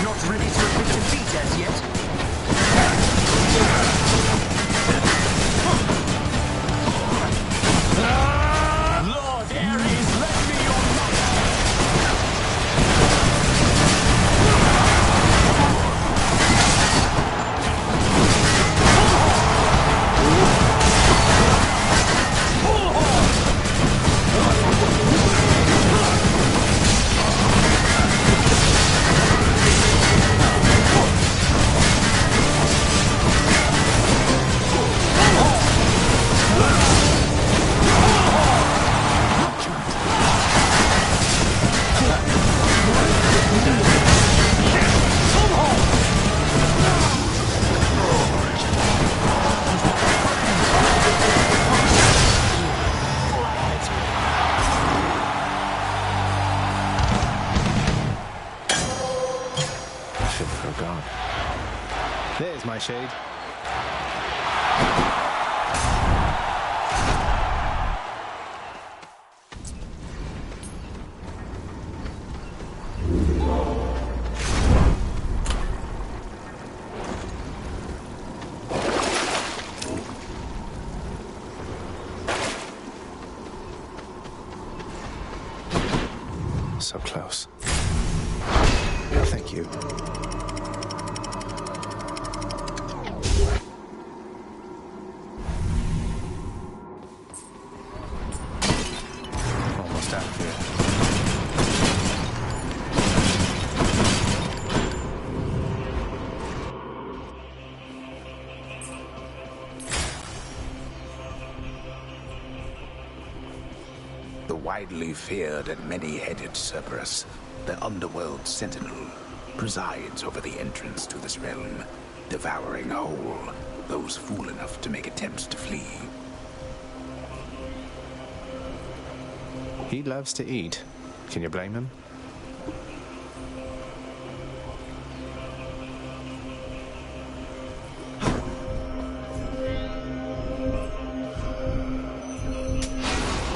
Not ready to admit defeat as yet. There's my shade. So close. No, thank you. Almost out of here. The widely feared and many-headed Cerberus, the underworld sentinel, presides over the entrance to this realm, devouring whole those fool enough to make attempts to flee. He loves to eat. Can you blame him?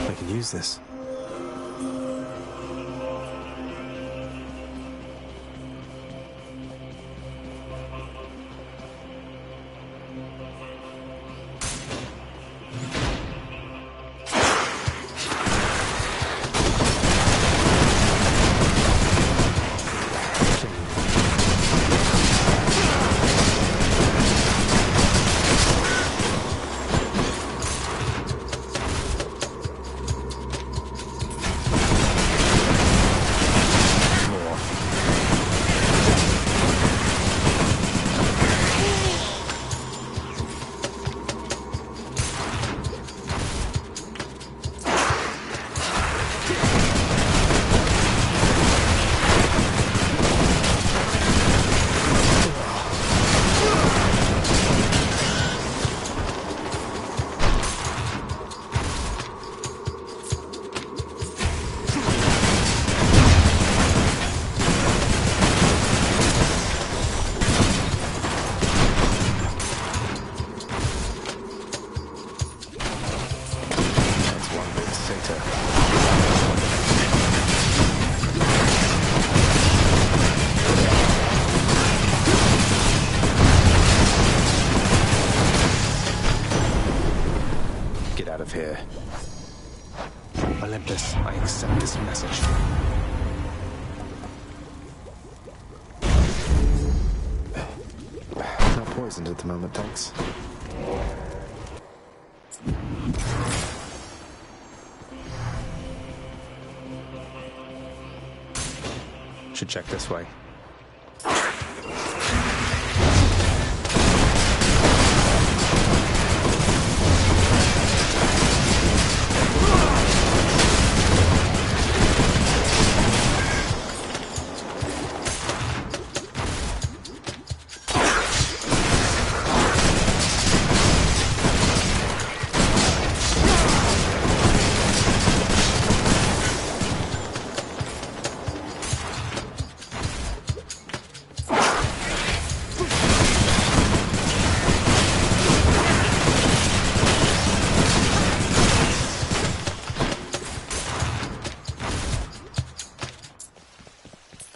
I can use this. Get out of here. Olympus, I accept this message. Not poisoned at the moment, thanks. Should check this way.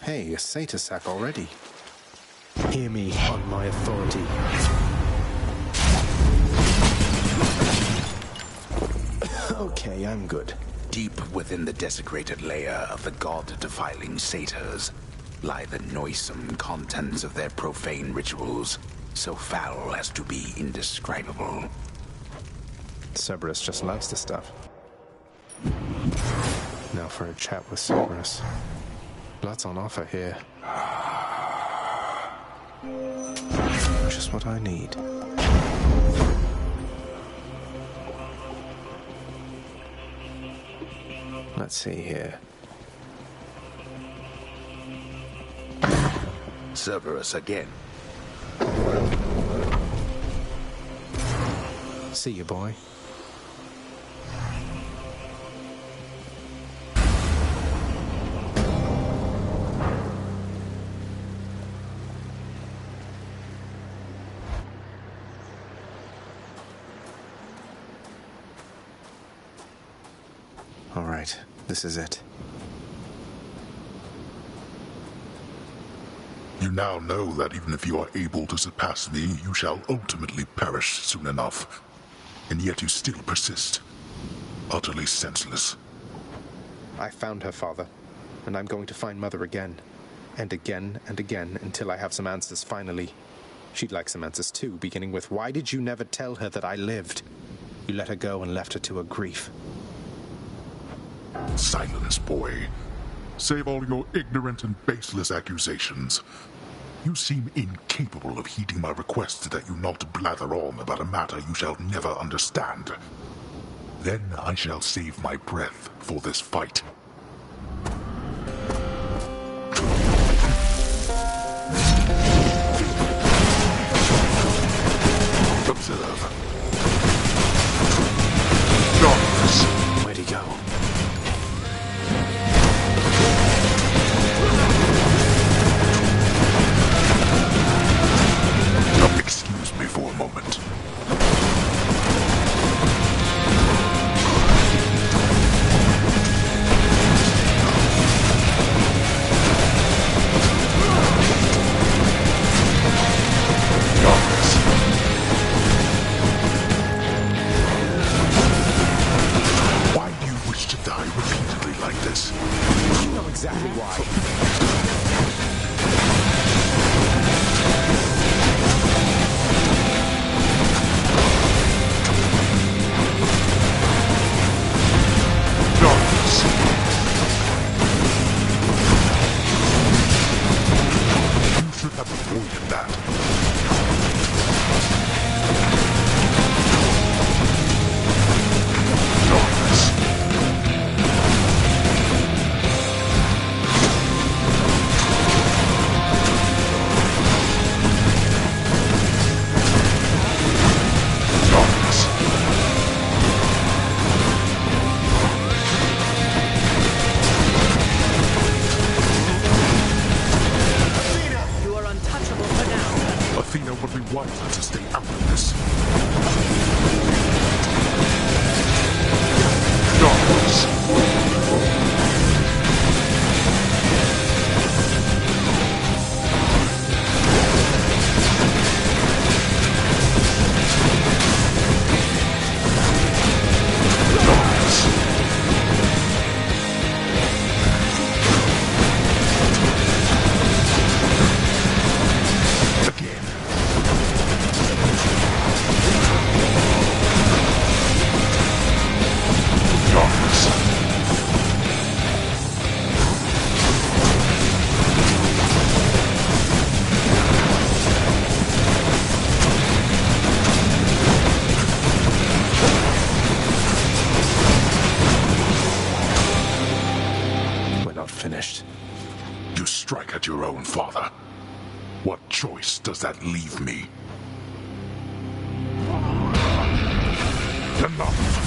Hey, a satyr sack already. Hear me on my authority. Okay, I'm good. Deep within the desecrated layer of the god-defiling satyrs lie the noisome contents of their profane rituals, so foul as to be indescribable. Cerberus just loves this stuff. Now for a chat with Cerberus. Lots on offer here. Just what I need. Let's see here. Cerberus again. See you, boy. All right, this is it. You now know that even if you are able to surpass me, you shall ultimately perish soon enough. And yet you still persist. Utterly senseless. I found her, Father, and I'm going to find Mother again. And again and again until I have some answers finally. She'd like some answers too, beginning with, why did you never tell her that I lived? You let her go and left her to her grief. Silence, boy. Save all your ignorant and baseless accusations. You seem incapable of heeding my request that you not blather on about a matter you shall never understand. Then I shall save my breath for this fight. Observe. Darkness. Where'd he go? Excuse me for a moment. strike at your own father. What choice does that leave me? Enough!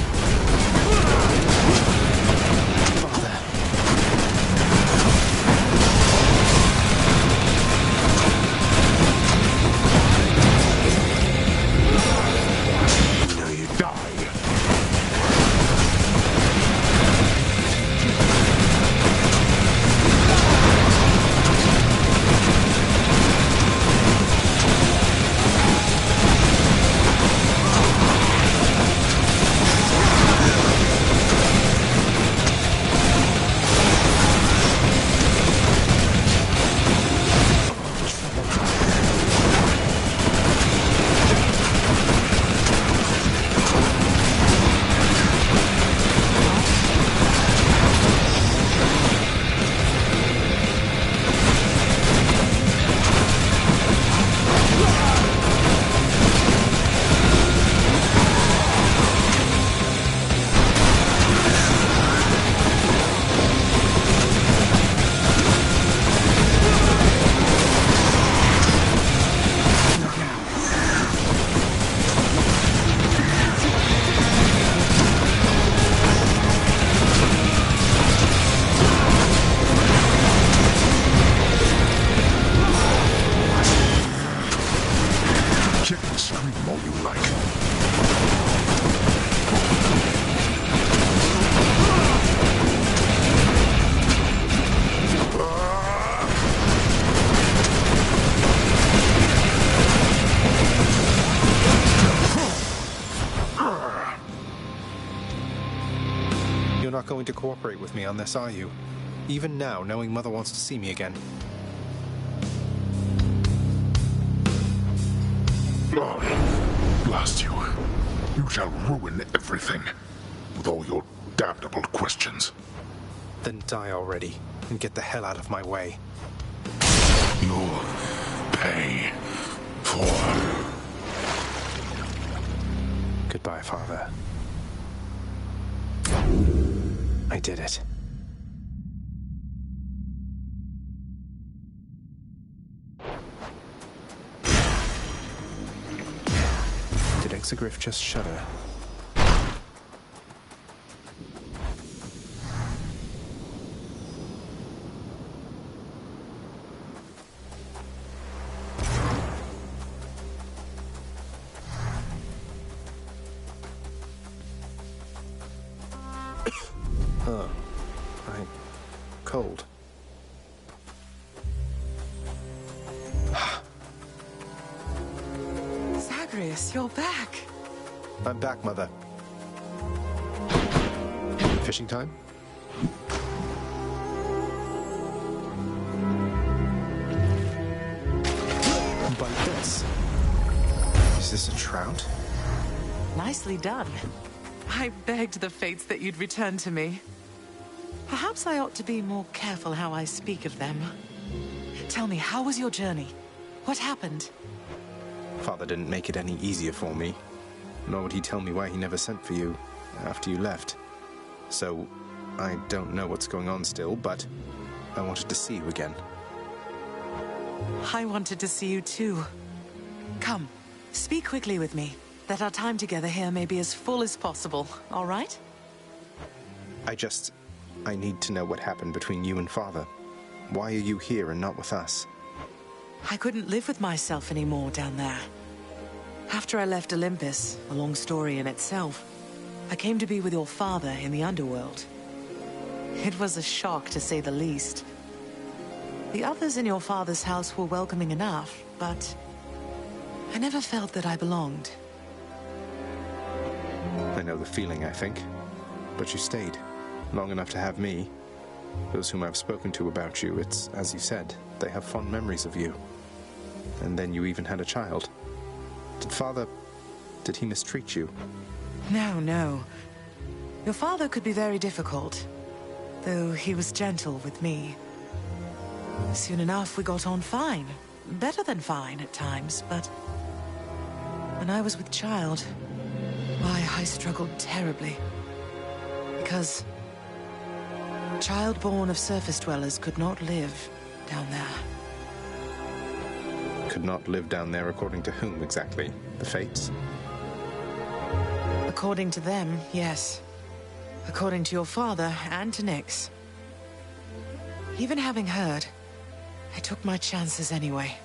Going to cooperate with me on this, are you? Even now, knowing Mother wants to see me again. Blast you. You shall ruin everything. With all your damnable questions. Then die already, and get the hell out of my way. You'll pay for... Goodbye, Father. I did it. Did Exegriff just shudder? Cold. Zagreus, you're back. I'm back, Mother. Fishing time? Bite this. Is this a trout? Nicely done. I begged the fates that you'd return to me. Perhaps I ought to be more careful how I speak of them. Tell me, how was your journey? What happened? Father didn't make it any easier for me. Nor would he tell me why he never sent for you after you left. So, I don't know what's going on still, but I wanted to see you again. I wanted to see you too. Come, speak quickly with me, that our time together here may be as full as possible, all right? I need to know what happened between you and Father. Why are you here and not with us? I couldn't live with myself anymore down there. After I left Olympus, a long story in itself, I came to be with your father in the underworld. It was a shock, to say the least. The others in your father's house were welcoming enough, but I never felt that I belonged. I know the feeling, I think. But you stayed. Long enough to have me. Those whom I've spoken to about you, it's, as you said, they have fond memories of you. And then you even had a child. Did he mistreat you? No, no. Your father could be very difficult, though he was gentle with me. Soon enough, we got on fine. Better than fine at times, but when I was with child, why, I struggled terribly. Because child born of surface dwellers could not live, down there. Could not live down there according to whom exactly? The Fates? According to them, yes. According to your father and to Nyx. Even having heard, I took my chances anyway.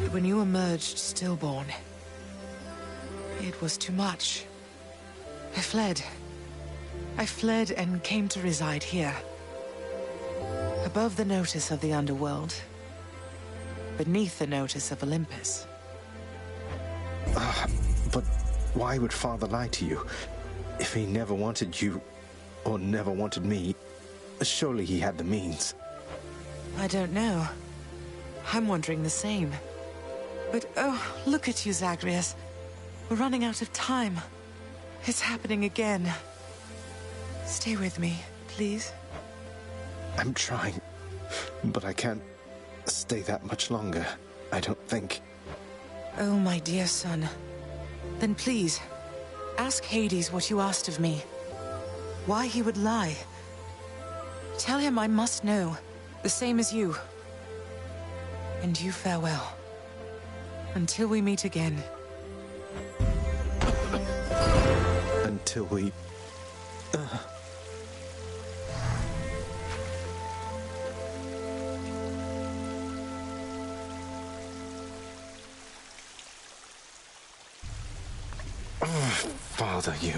But when you emerged stillborn, it was too much. I fled. I fled and came to reside here. Above the notice of the underworld. Beneath the notice of Olympus. But why would Father lie to you? If he never wanted you, or never wanted me, surely he had the means. I don't know. I'm wondering the same. But oh, look at you, Zagreus. We're running out of time. It's happening again. Stay with me, please. I'm trying, but I can't stay that much longer, I don't think. Oh, my dear son. Then please, ask Hades what you asked of me. Why he would lie. Tell him I must know, the same as you. And you farewell. Until we meet again. Until we... Father, you...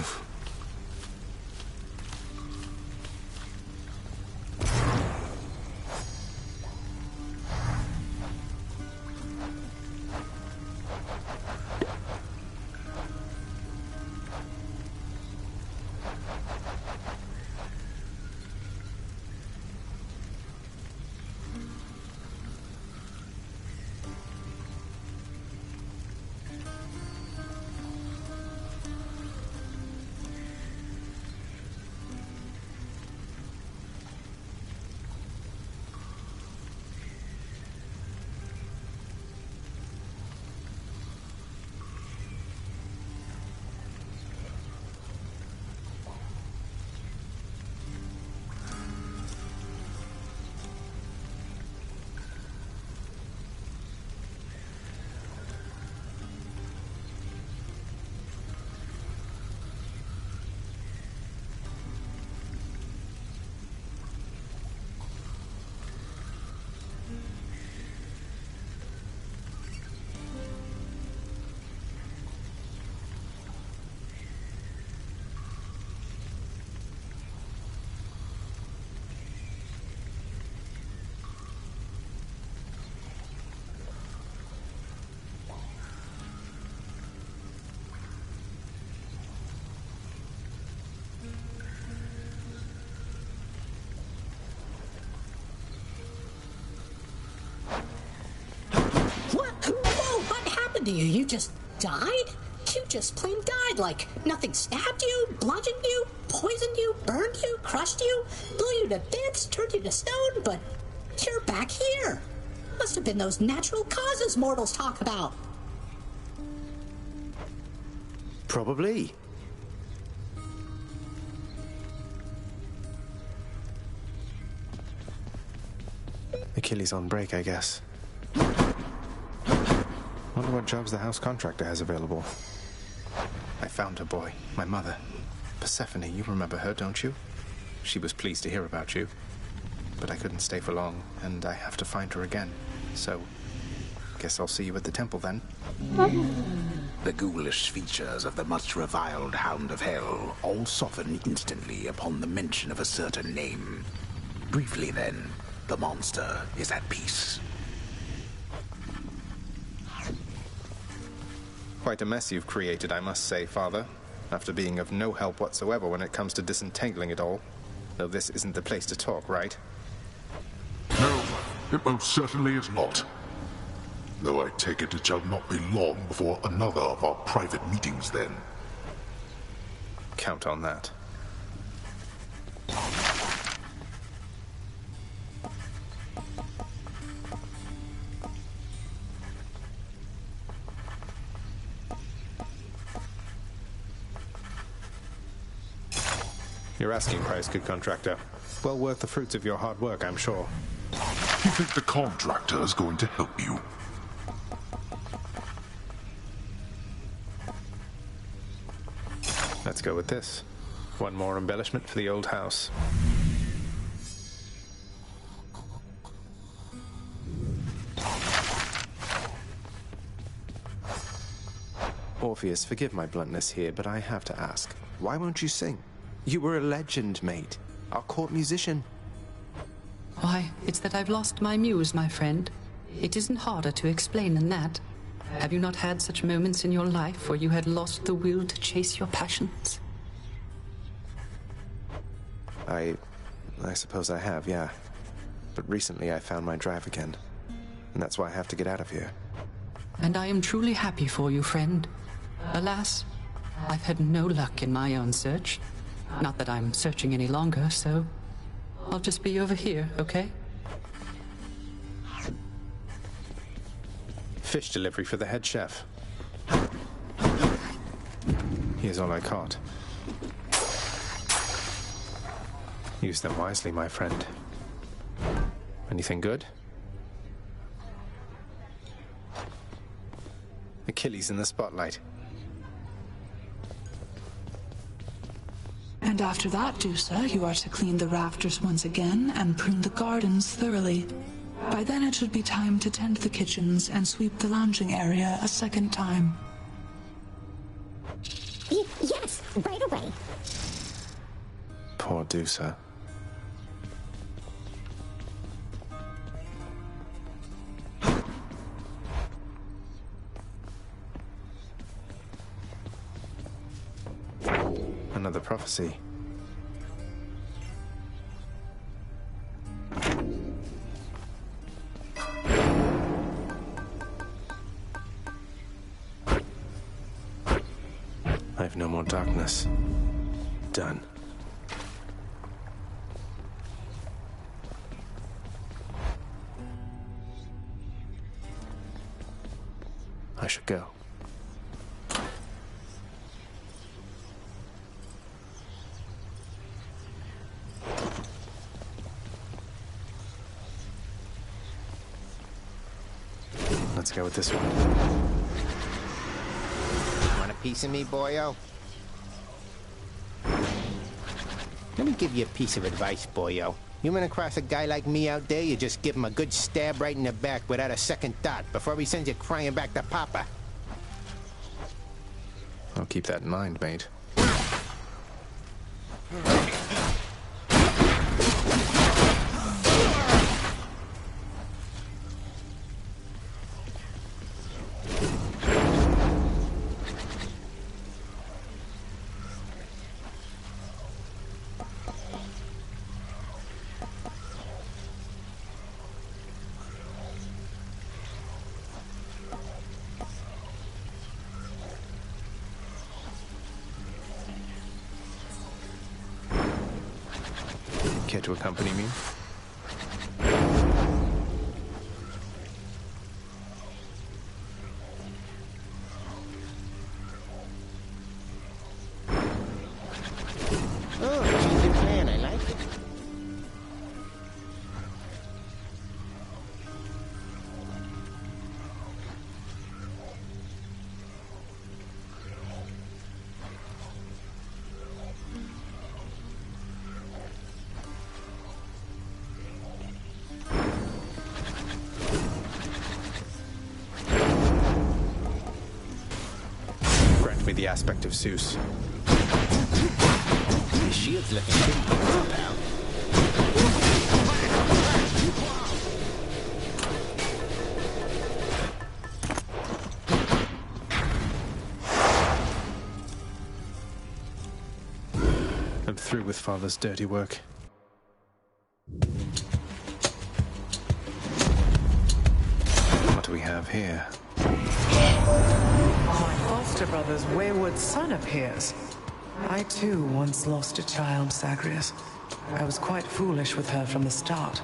To you? You just died? You just plain died, like nothing stabbed you, bludgeoned you, poisoned you, burned you, crushed you, blew you to bits, turned you to stone, but you're back here. Must have been those natural causes mortals talk about. Probably. Achilles on break, I guess. Wonder what jobs the house contractor has available. I found her, boy. My mother. Persephone, you remember her, don't you? She was pleased to hear about you. But I couldn't stay for long, and I have to find her again. So, guess I'll see you at the temple then. The ghoulish features of the much reviled Hound of Hell all soften instantly upon the mention of a certain name. Briefly then, the monster is at peace. Quite a mess you've created, I must say, Father. After being of no help whatsoever when it comes to disentangling it all. Though this isn't the place to talk, right? No, it most certainly is not. Though I take it shall not be long before another of our private meetings then. Count on that. Your asking price, good contractor. Well worth the fruits of your hard work, I'm sure. You think the contractor is going to help you? Let's go with this. One more embellishment for the old house. Orpheus, forgive my bluntness here, but I have to ask. Why won't you sing? You were a legend, mate. Our court musician. Why, it's that I've lost my muse, my friend. It isn't harder to explain than that. Have you not had such moments in your life where you had lost the will to chase your passions? I suppose I have, yeah. But recently I found my drive again. And that's why I have to get out of here. And I am truly happy for you, friend. Alas, I've had no luck in my own search. Not that I'm searching any longer, so I'll just be over here, okay? Fish delivery for the head chef. Here's all I caught. Use them wisely, my friend. Anything good? Achilles in the spotlight. And after that, Dusa, you are to clean the rafters once again and prune the gardens thoroughly. By then it should be time to tend the kitchens and sweep the lounging area a second time. Yes, right away. Poor Dusa. Another prophecy. I have no more darkness. Done. I should go. Let's go with this one. Want a piece of me, boyo? Let me give you a piece of advice, boyo. You run across a guy like me out there, you just give him a good stab right in the back without a second thought before he sends you crying back to Papa. I'll keep that in mind, mate. Care to accompany me? Oh, change of plan, I like it. Grant me the aspect of Zeus. The shield's looking pretty good, pal. I'm through with Father's dirty work. What do we have here? My foster brother's wayward son appears. I too once lost a child, Zagreus. I was quite foolish with her from the start.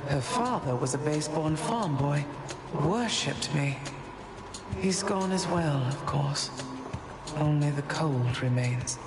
Her father was a base-born farm boy, worshipped me. He's gone as well, of course. Only the cold remains.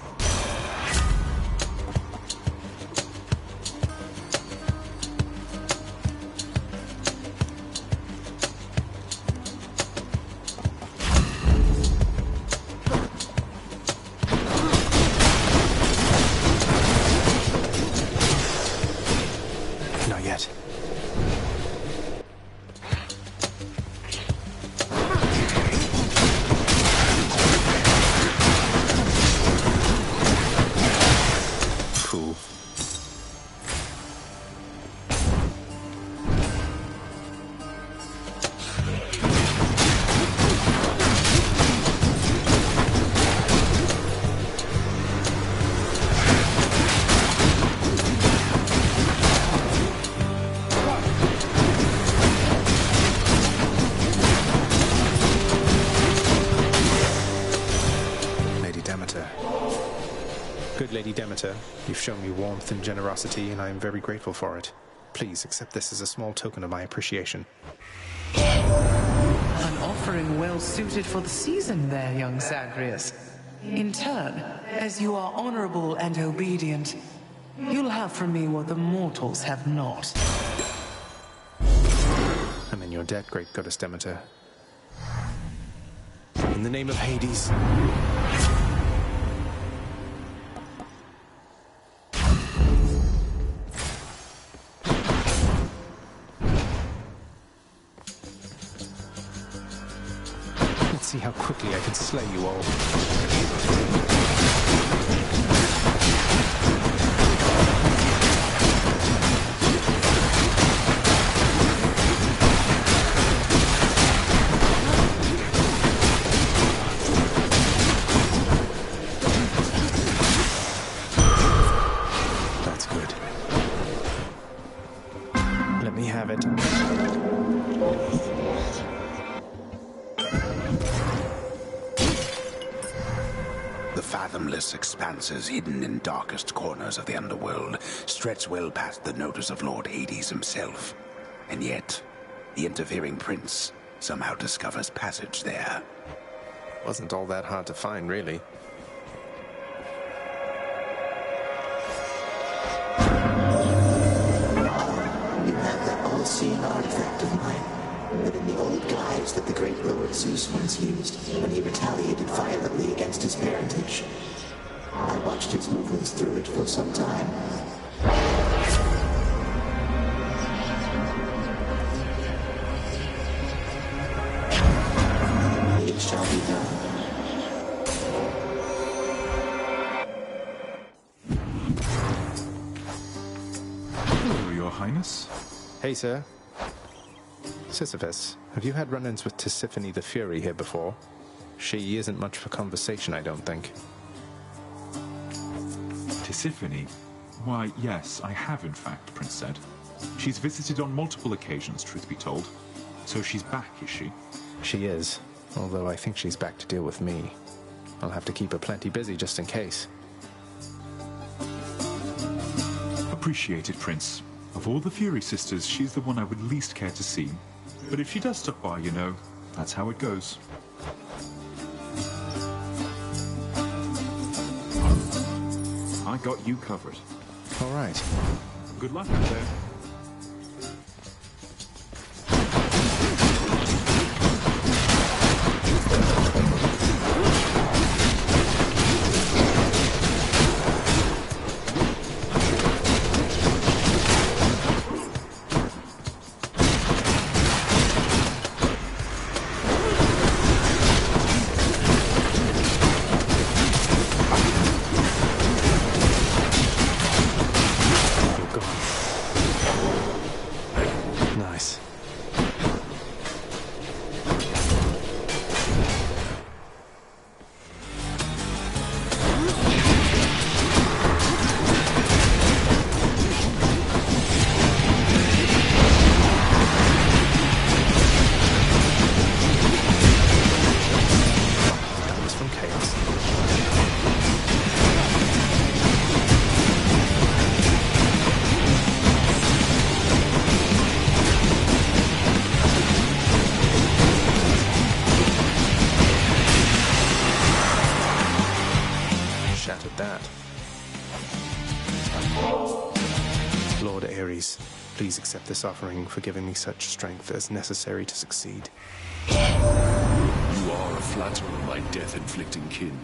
Demeter. Good Lady Demeter, you've shown me warmth and generosity, and I am very grateful for it. Please accept this as a small token of my appreciation. An offering well suited for the season there, young Zagreus. In turn, as you are honorable and obedient, you'll have from me what the mortals have not. I'm in your debt, great goddess Demeter. In the name of Hades. Let's see how quickly I can slay you all. Expanses hidden in darkest corners of the underworld stretch well past the notice of Lord Hades himself. And yet, the interfering prince somehow discovers passage there. Wasn't all that hard to find, really. You have that all-seeing artifact of mine, but in the old guise that the great Lord Zeus once used when he retaliated violently against his parentage. I watched his movements through it for some time. It shall be done. Hello, Your Highness. Hey, sir. Sisyphus, have you had run-ins with Tisiphone the Fury here before? She isn't much for conversation, I don't think. Tisiphone? Why, yes, I have in fact, Prince said. She's visited on multiple occasions, truth be told. So she's back, is she? She is, although I think she's back to deal with me. I'll have to keep her plenty busy just in case. Appreciated, Prince. Of all the Fury sisters, she's the one I would least care to see. But if she does stop by, you know, that's how it goes. I got you covered. All right. Good luck out there. Please accept this offering for giving me such strength as necessary to succeed. You are a flatterer, my death-inflicting kin.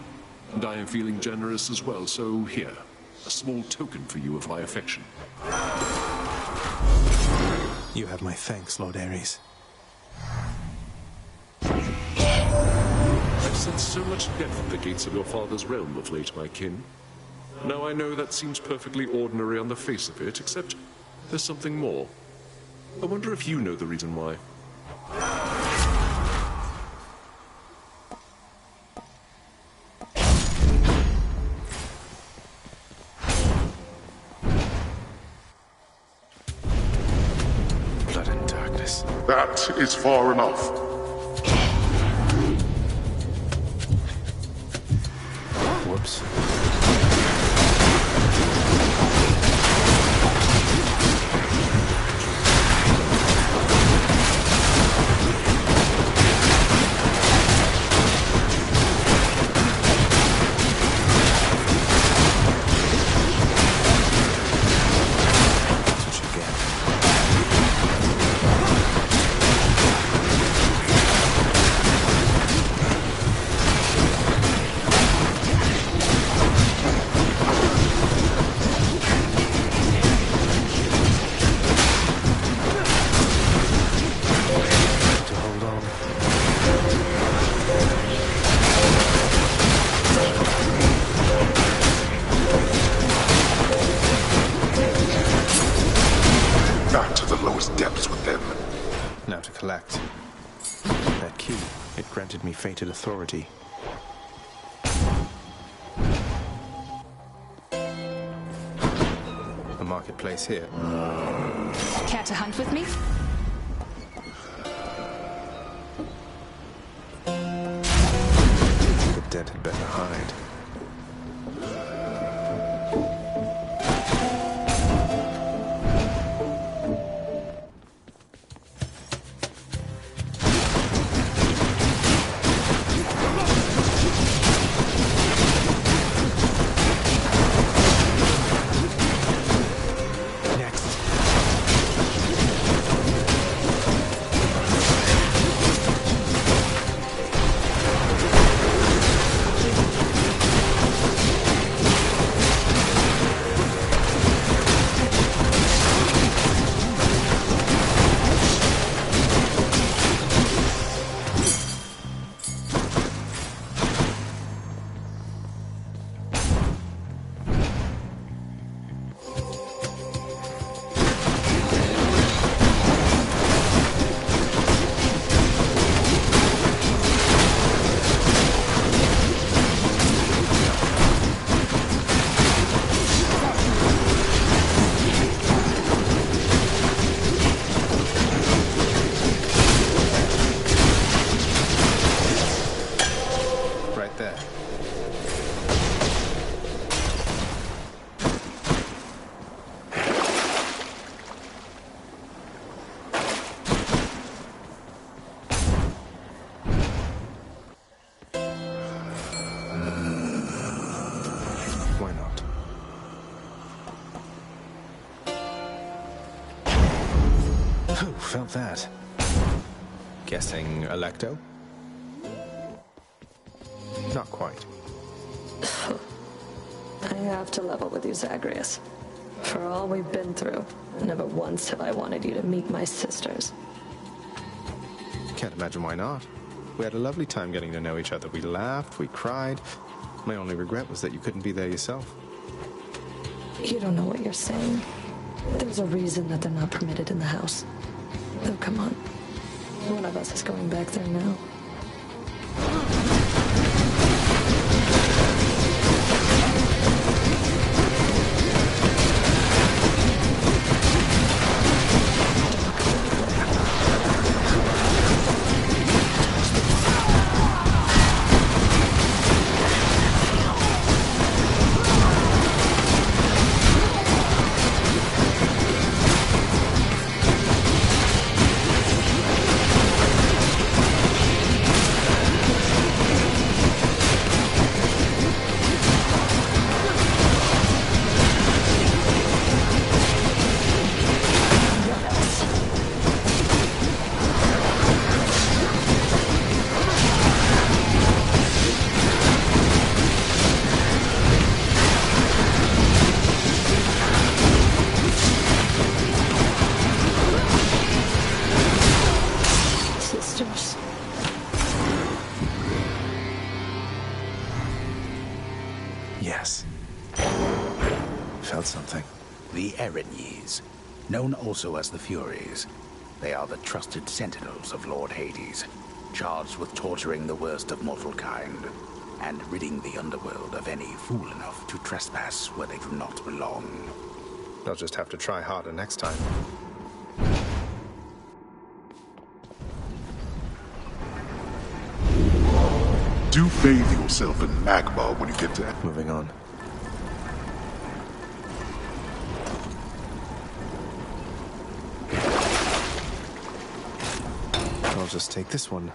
And I am feeling generous as well, so here, a small token for you of my affection. You have my thanks, Lord Ares. I've sensed so much death at the gates of your father's realm of late, my kin. Now I know that seems perfectly ordinary on the face of it, except there's something more. I wonder if you know the reason why. Blood and darkness. That is far enough. Whoops. Back to the lowest depths with them. Now to collect. That key, it granted me fated authority. The marketplace here. Care to hunt with me? The dead had better hide. Who felt that? Guessing Electo? Not quite. I have to level with you, Zagreus. For all we've been through, never once have I wanted you to meet my sisters. Can't imagine why not. We had a lovely time getting to know each other. We laughed, we cried. My only regret was that you couldn't be there yourself. You don't know what you're saying. There's a reason that they're not permitted in the house. Oh, come on. One of us is going back there now. Yes. Felt something. The Erinyes, known also as the Furies. They are the trusted sentinels of Lord Hades, charged with torturing the worst of mortal kind, and ridding the underworld of any fool enough to trespass where they do not belong. They'll just have to try harder next time. Do bathe yourself in magma when you get to... Moving on. I'll just take this one.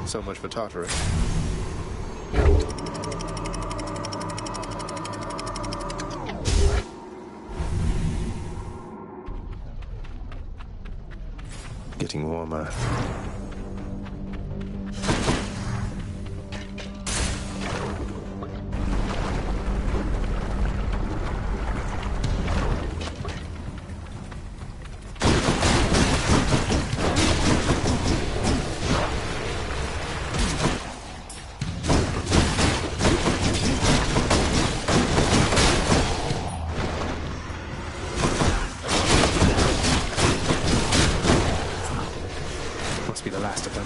So much for Tartarus. Getting warmer. Must be the last of them.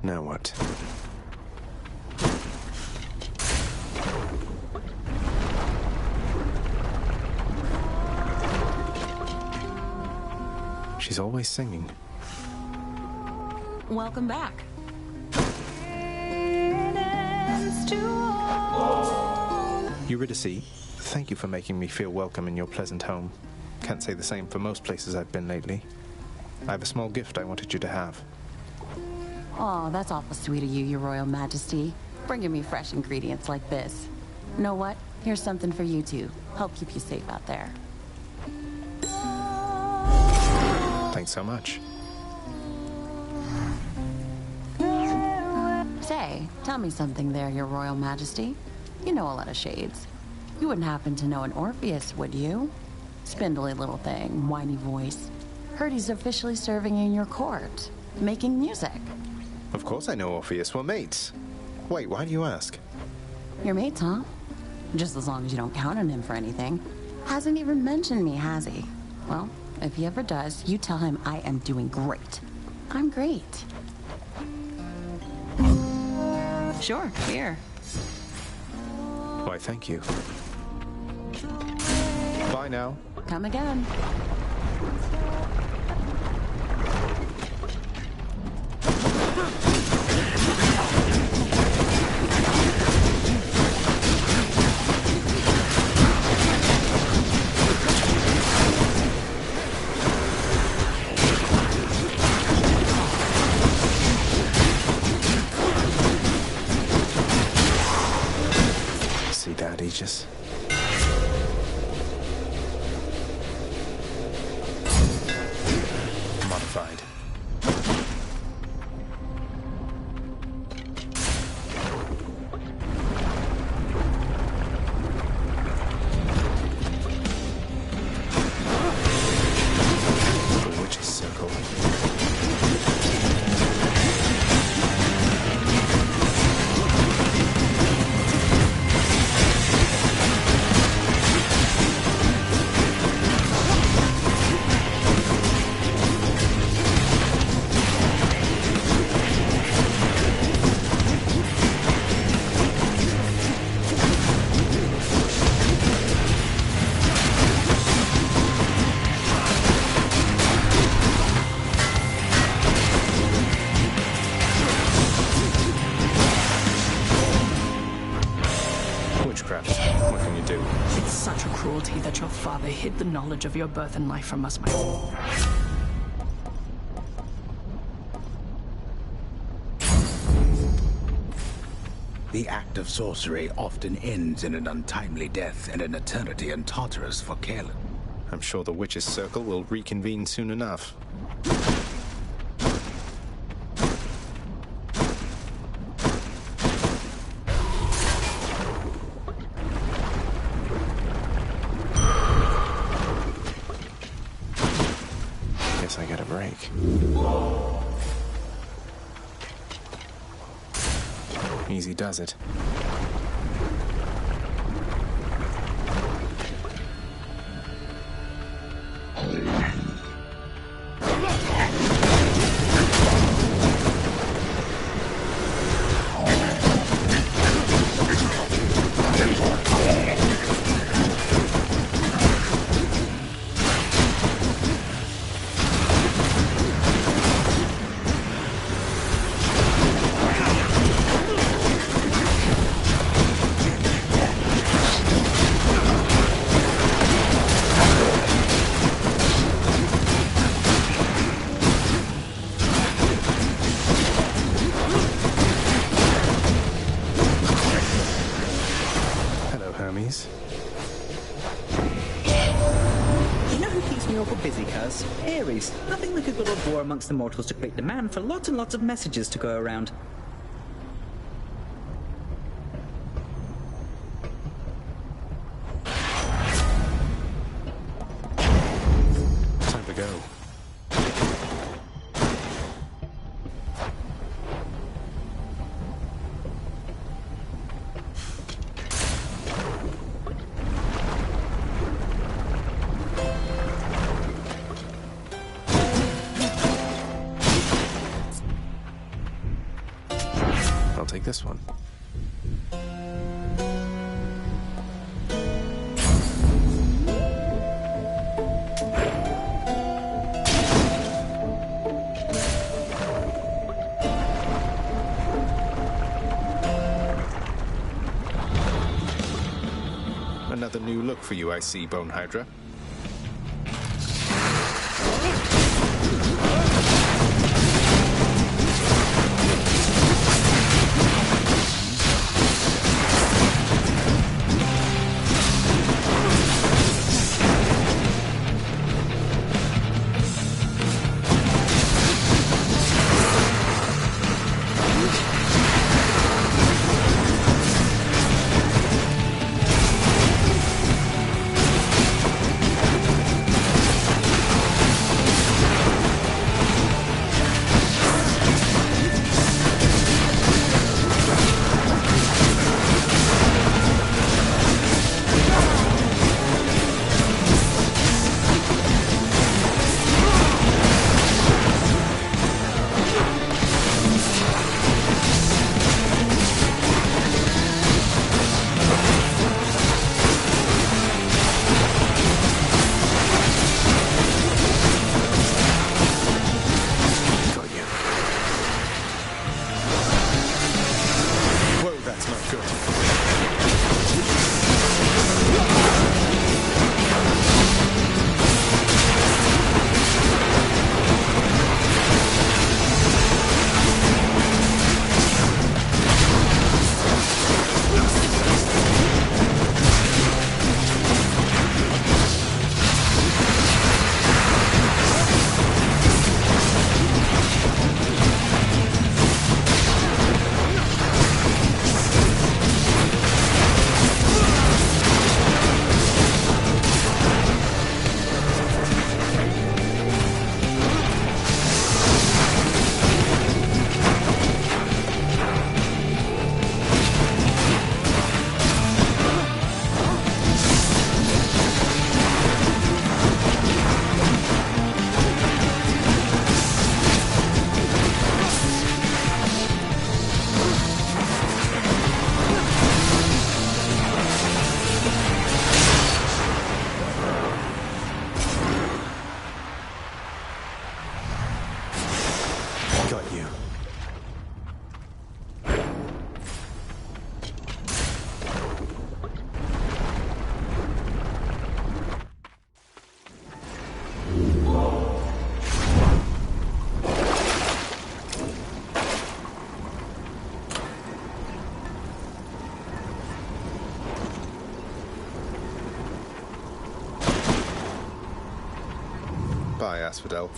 Now what? She's always singing. Welcome back. Eurydice, thank you for making me feel welcome in your pleasant home. Can't say the same for most places I've been lately. I have a small gift I wanted you to have. Oh, that's awful sweet of you, Your Royal Majesty. Bringing me fresh ingredients like this. You know what? Here's something for you too. Help keep you safe out there. Thanks so much. Say, tell me something there, Your Royal Majesty. You know a lot of shades. You wouldn't happen to know an Orpheus, would you? Spindly little thing, whiny voice. Heard he's officially serving in your court, making music. Of course I know Orpheus. We're mates. Wait, why do you ask? Your mates, huh? Just as long as you don't count on him for anything. Hasn't even mentioned me, has he? Well, if he ever does, you tell him I am doing great. I'm great. Sure, here. Why, thank you. Bye now. Come again. See that, Aegis? Modified. The Witch's Circle. Witchcraft. What can you do? It's such a cruelty that your father hid the knowledge of your birth and life from us, my... The act of sorcery often ends in an untimely death and an eternity in Tartarus for Kaelin. I'm sure the Witch's Circle will reconvene soon enough. Guess I get a break. Easy does it. You're awful busy, cuz. Ares, nothing like a good old war amongst the mortals to create demand for lots and lots of messages to go around. Time to go. I'll take this one. Another new look for you, I see, Bone Hydra. Bye, Asphodel.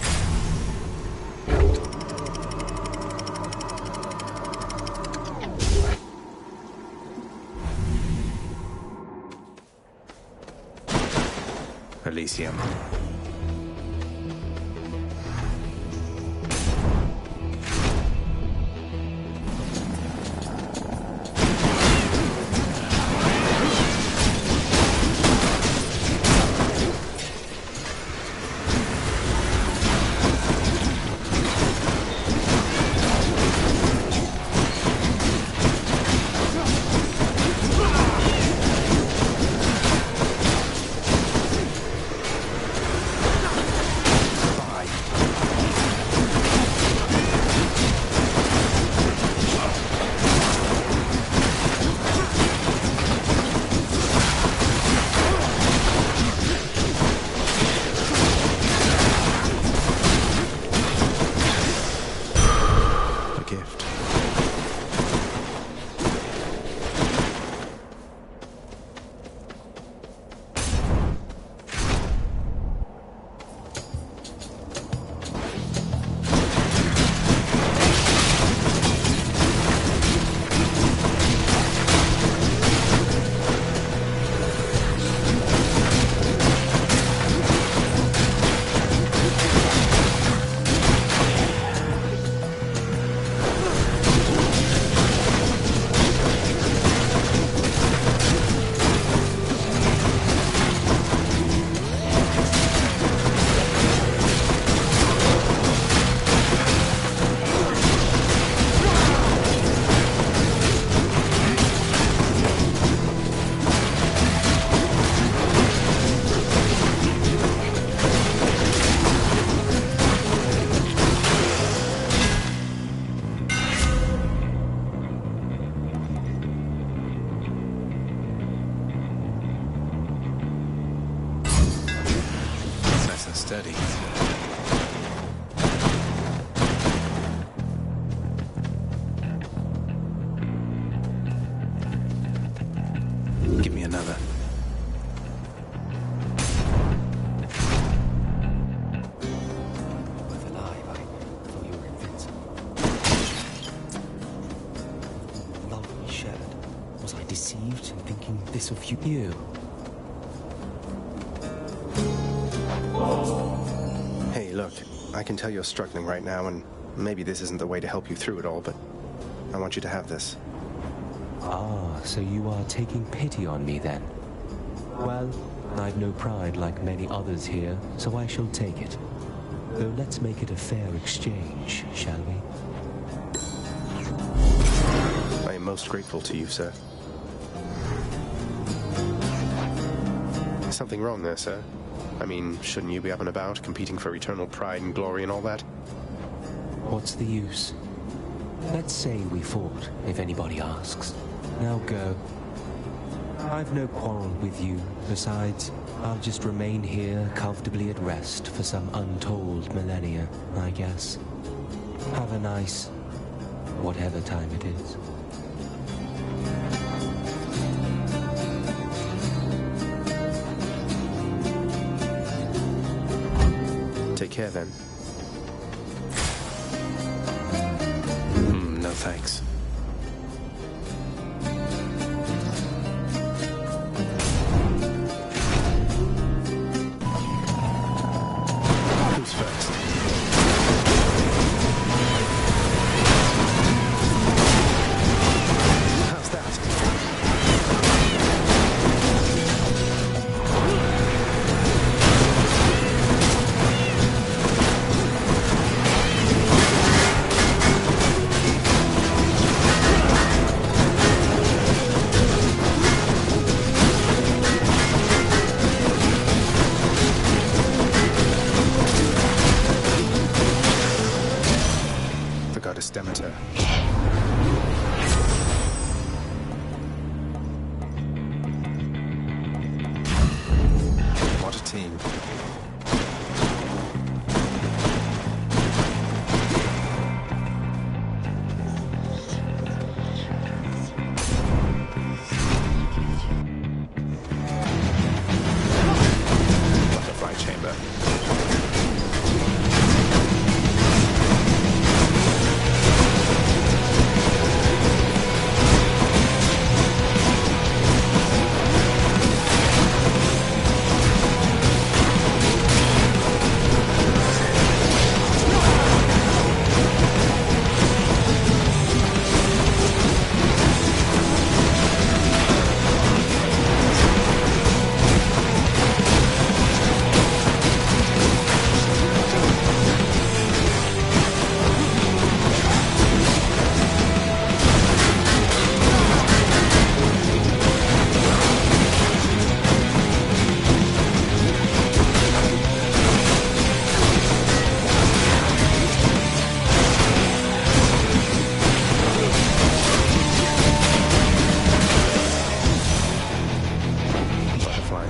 Elysium. steady. Give me another. Deceived in thinking this of you. Hey, look, I can tell you're struggling right now, and maybe this isn't the way to help you through it all, but I want you to have this. Ah, so you are taking pity on me then? Well, I've no pride like many others here, so I shall take it. Though let's make it a fair exchange, shall we? I am most grateful to you, sir. Something wrong there, sir? I mean, shouldn't you be up and about, competing for eternal pride and glory and all that? What's the use? Let's say we fought, if anybody asks. Now go. I've no quarrel with you. Besides, I'll just remain here comfortably at rest for some untold millennia, I guess. Have a nice... whatever time it is. Take care, then. No thanks. Who's first? How's that? Demeter. What a team. Butterfly chamber.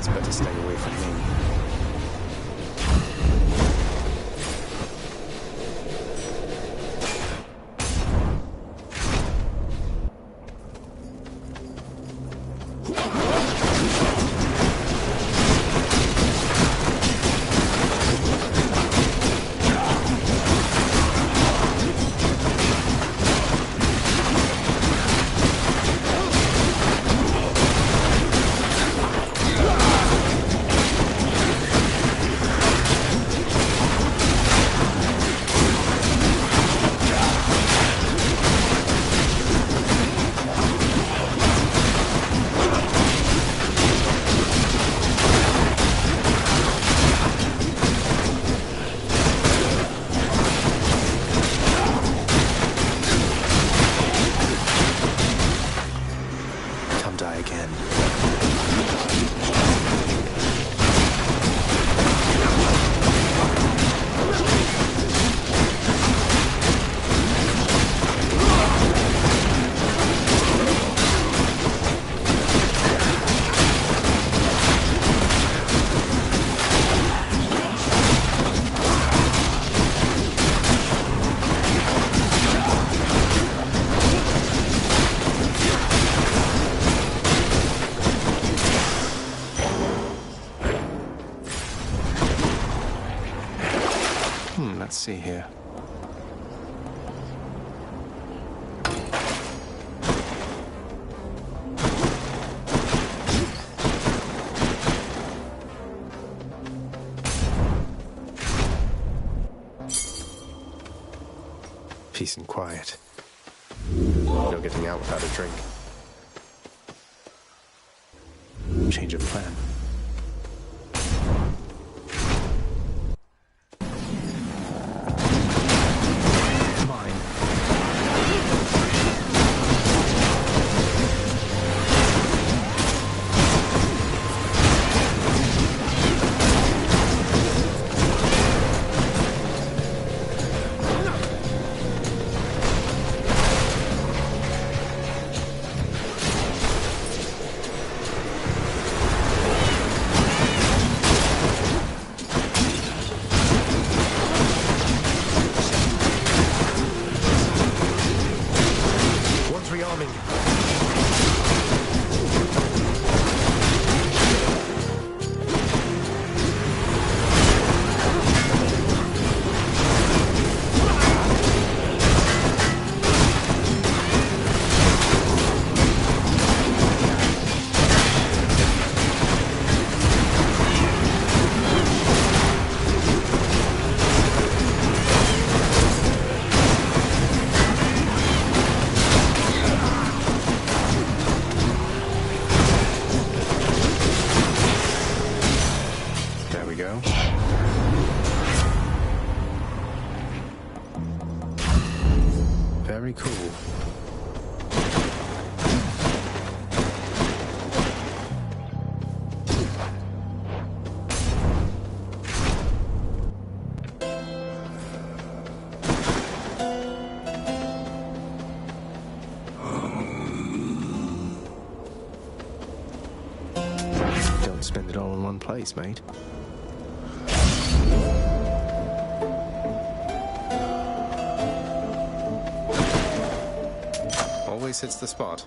Better stay away from me. Let's see here. Peace and quiet. No getting out without a drink. Change of plan. Very cool. Don't spend it all in one place, mate. Always hits the spot.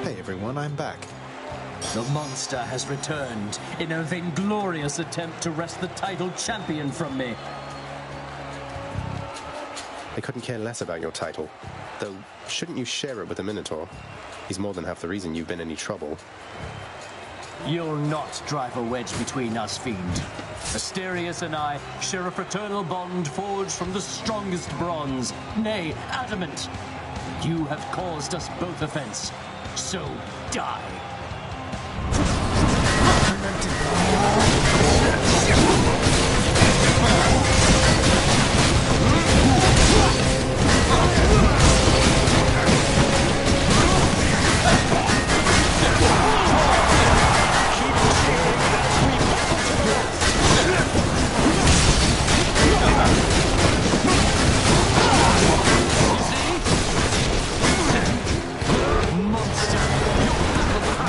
Hey everyone, I'm back. The monster has returned in a vainglorious attempt to wrest the title champion from me. I couldn't care less about your title. Though, shouldn't you share it with the Minotaur? He's more than half the reason you've been in any trouble. You'll not drive a wedge between us, fiend. Asterius and I share a fraternal bond forged from the strongest bronze, nay, adamant. You have caused us both offense, so die. Monster, your battle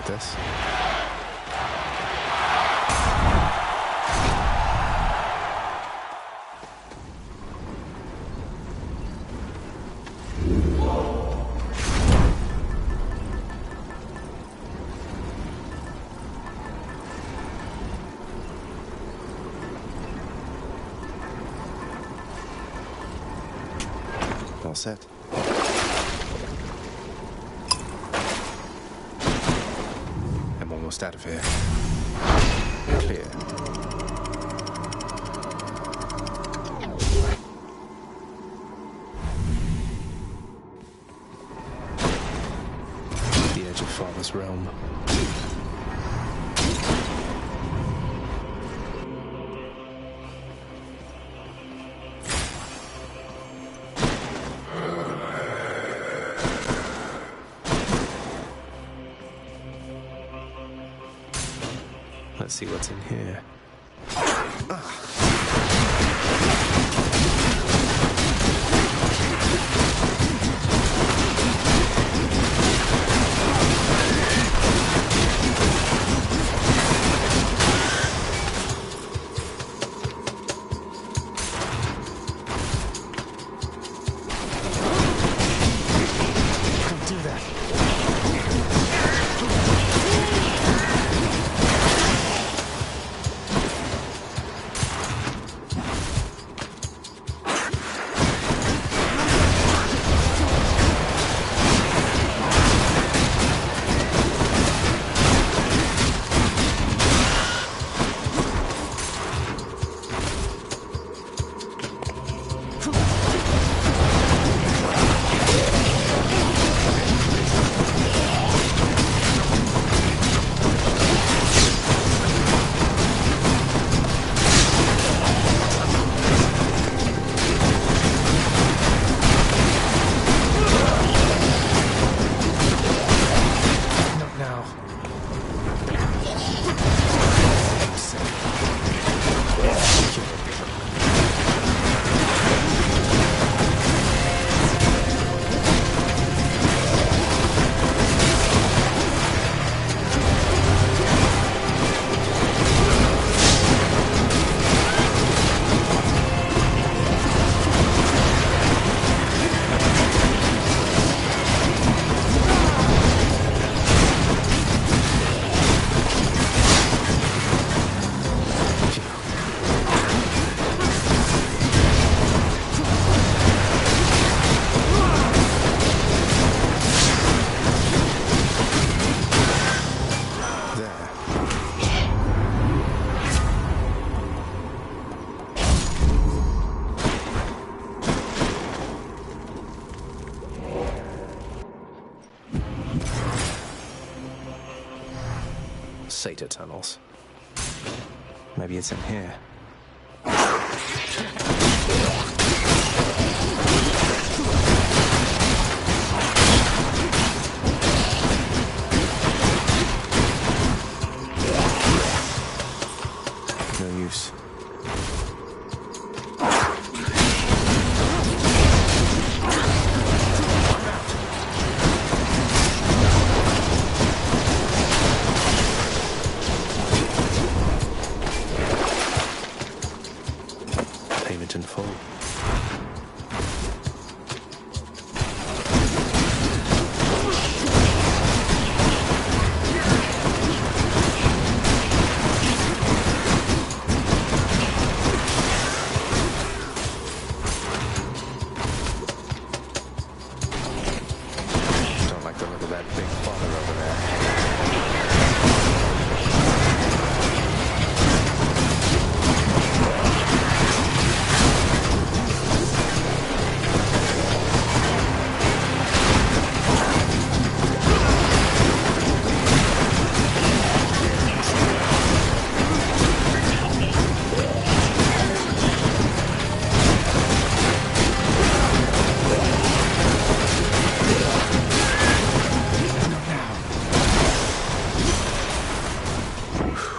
with this. All set. I'm almost out of here. Clear. The edge of Father's realm. Let's see what's in here. Don't do that. Satyr tunnels. Maybe it's in here. No use. Payment in full. Don't like the look of that big father over there.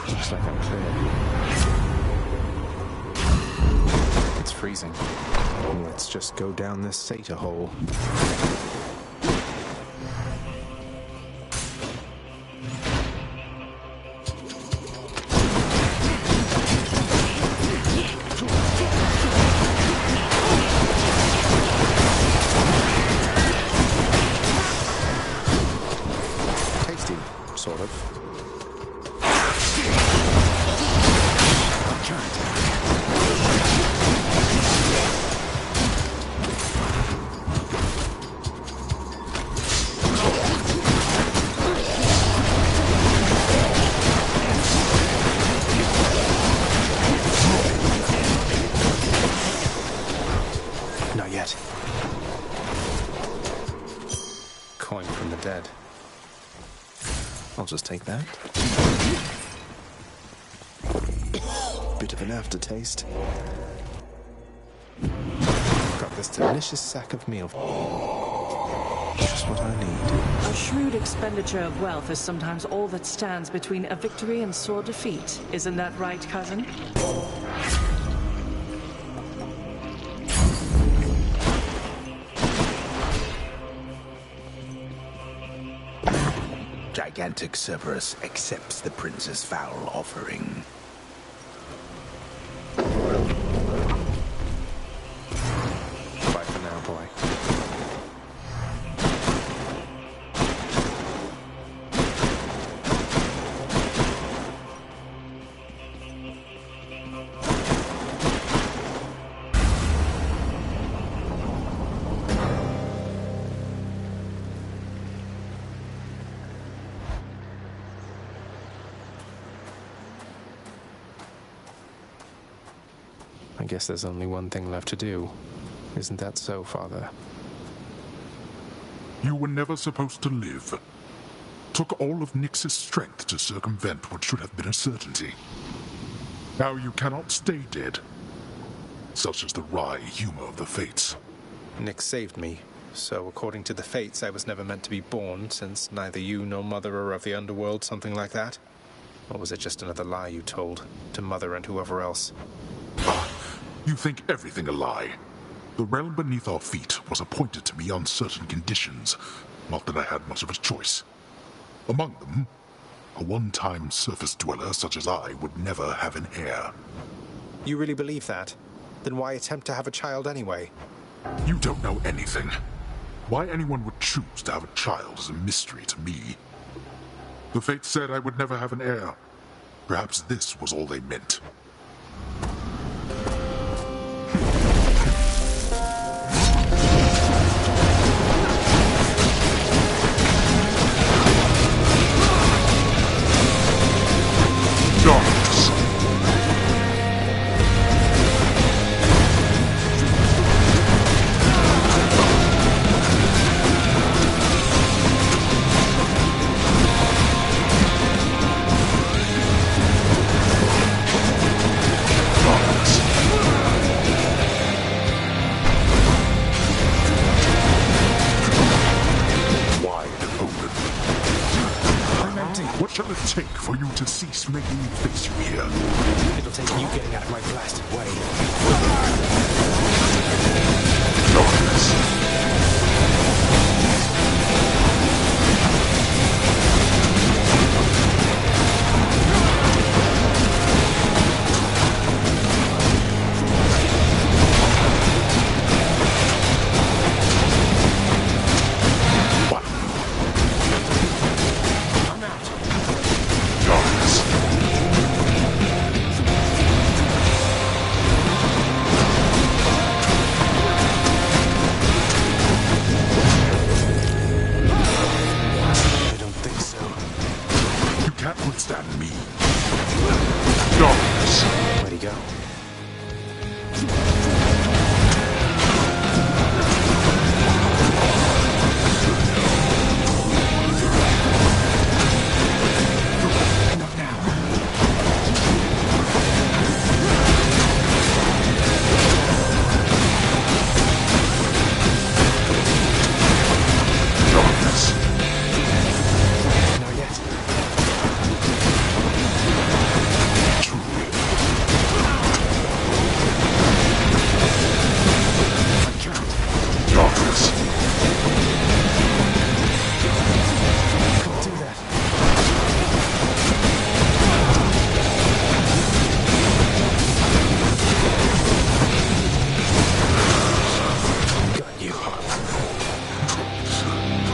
Looks like I'm clear. It's freezing. Let's just go down this satyr hole. coin from the dead. I'll just take that. Bit of an aftertaste. Got this delicious sack of meal. Just what I need. A shrewd expenditure of wealth is sometimes all that stands between a victory and sore defeat. Isn't that right, cousin? Gigantic Cerberus accepts the prince's foul offering. Bye for now, boy. I guess there's only one thing left to do. Isn't that so, Father? You were never supposed to live. Took all of Nyx's strength to circumvent what should have been a certainty. Now you cannot stay dead. Such is the wry humor of the fates. Nyx saved me, so according to the fates, I was never meant to be born, since neither you nor Mother are of the underworld, something like that? Or was it just another lie you told, to Mother and whoever else? You think everything a lie. The realm beneath our feet was appointed to me on certain conditions, not that I had much of a choice. Among them, a one-time surface dweller such as I would never have an heir. You really believe that? Then why attempt to have a child anyway? You don't know anything. Why anyone would choose to have a child is a mystery to me. The fates said I would never have an heir. Perhaps this was all they meant. What shall it take for you to cease making me face you here? It'll take you getting out of my blasted way. Darkness. Withstand me. Darkness. Where'd he go? Not now. Darkness. Not yet.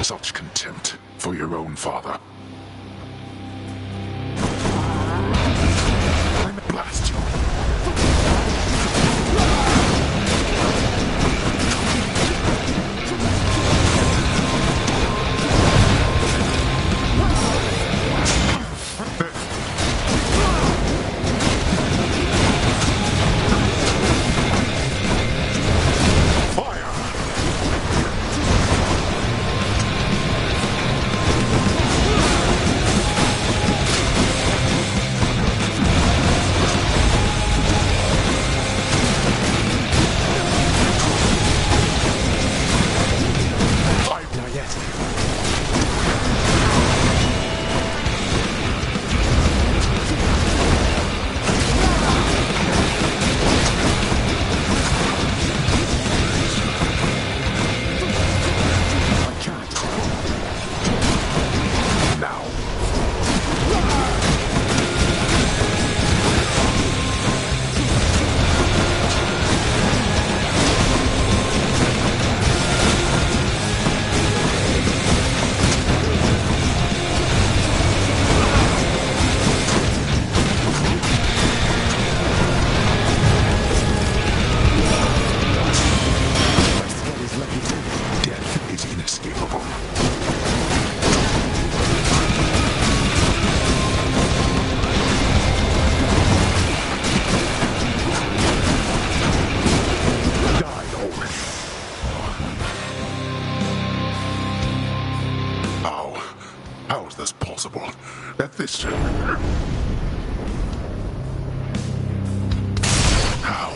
Such contempt for your own father. I'm a blast you. How is this possible? That this... How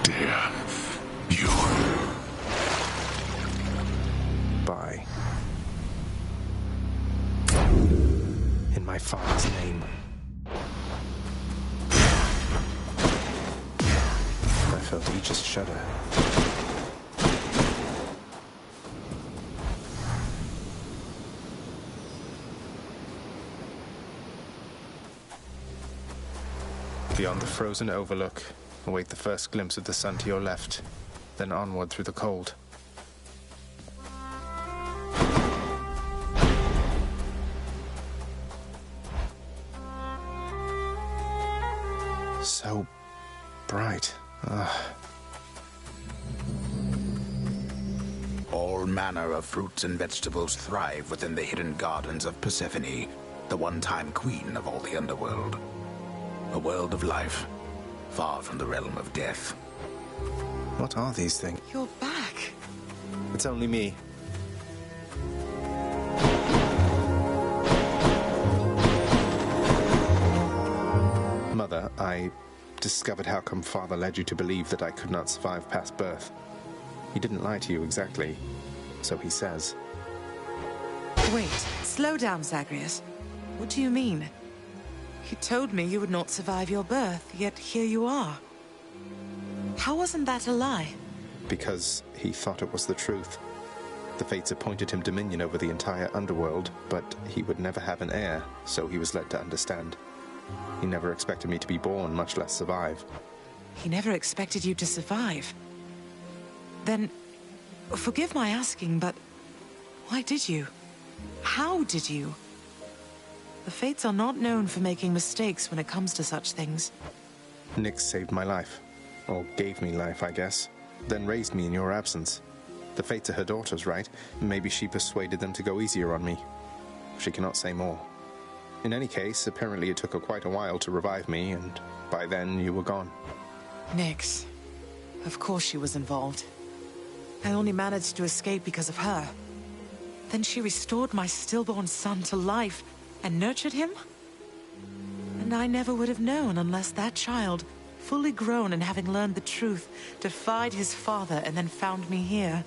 dare you? Bye. In my father's name. I felt Aegis shudder. Beyond the frozen overlook, await the first glimpse of the sun to your left, then onward through the cold. So bright. All manner of fruits and vegetables thrive within the hidden gardens of Persephone, the one-time queen of all the underworld. A world of life, far from the realm of death. What are these things? You're back. It's only me. Mother, I discovered how come Father led you to believe that I could not survive past birth. He didn't lie to you exactly, so he says. Wait, slow down, Zagreus. What do you mean? He told me you would not survive your birth, yet here you are. How wasn't that a lie? Because he thought it was the truth. The fates appointed him dominion over the entire underworld, but he would never have an heir, so he was led to understand. He never expected me to be born, much less survive. He never expected you to survive. Then, forgive my asking, but why did you? How did you? The fates are not known for making mistakes when it comes to such things. Nyx saved my life. Or gave me life, I guess. Then raised me in your absence. The fates are her daughters, right? Maybe she persuaded them to go easier on me. She cannot say more. In any case, apparently it took her quite a while to revive me, and by then you were gone. Nyx. Of course she was involved. I only managed to escape because of her. Then she restored my stillborn son to life and nurtured him? And I never would have known unless that child, fully grown and having learned the truth, defied his father and then found me here.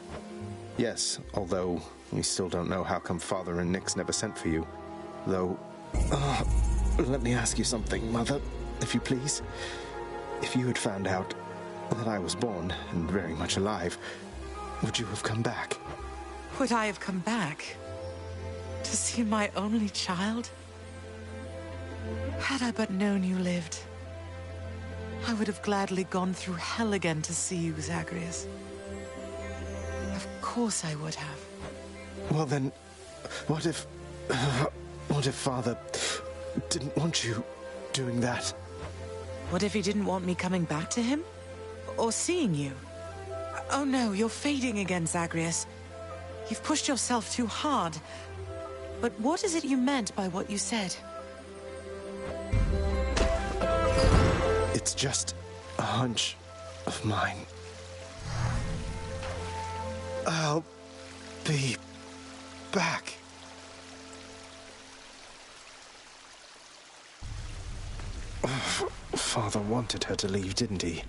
Yes, although we still don't know how come Father and Nyx never sent for you. Though, let me ask you something, Mother, if you please. If you had found out that I was born and very much alive, would you have come back? Would I have come back? To see my only child? Had I but known you lived, I would have gladly gone through hell again to see you, Zagreus. Of course I would have. Well then, what if Father didn't want you doing that? What if he didn't want me coming back to him? Or seeing you? Oh no, you're fading again, Zagreus. You've pushed yourself too hard. But what is it you meant by what you said? It's just a hunch of mine. I'll be back. Father wanted her to leave, didn't he?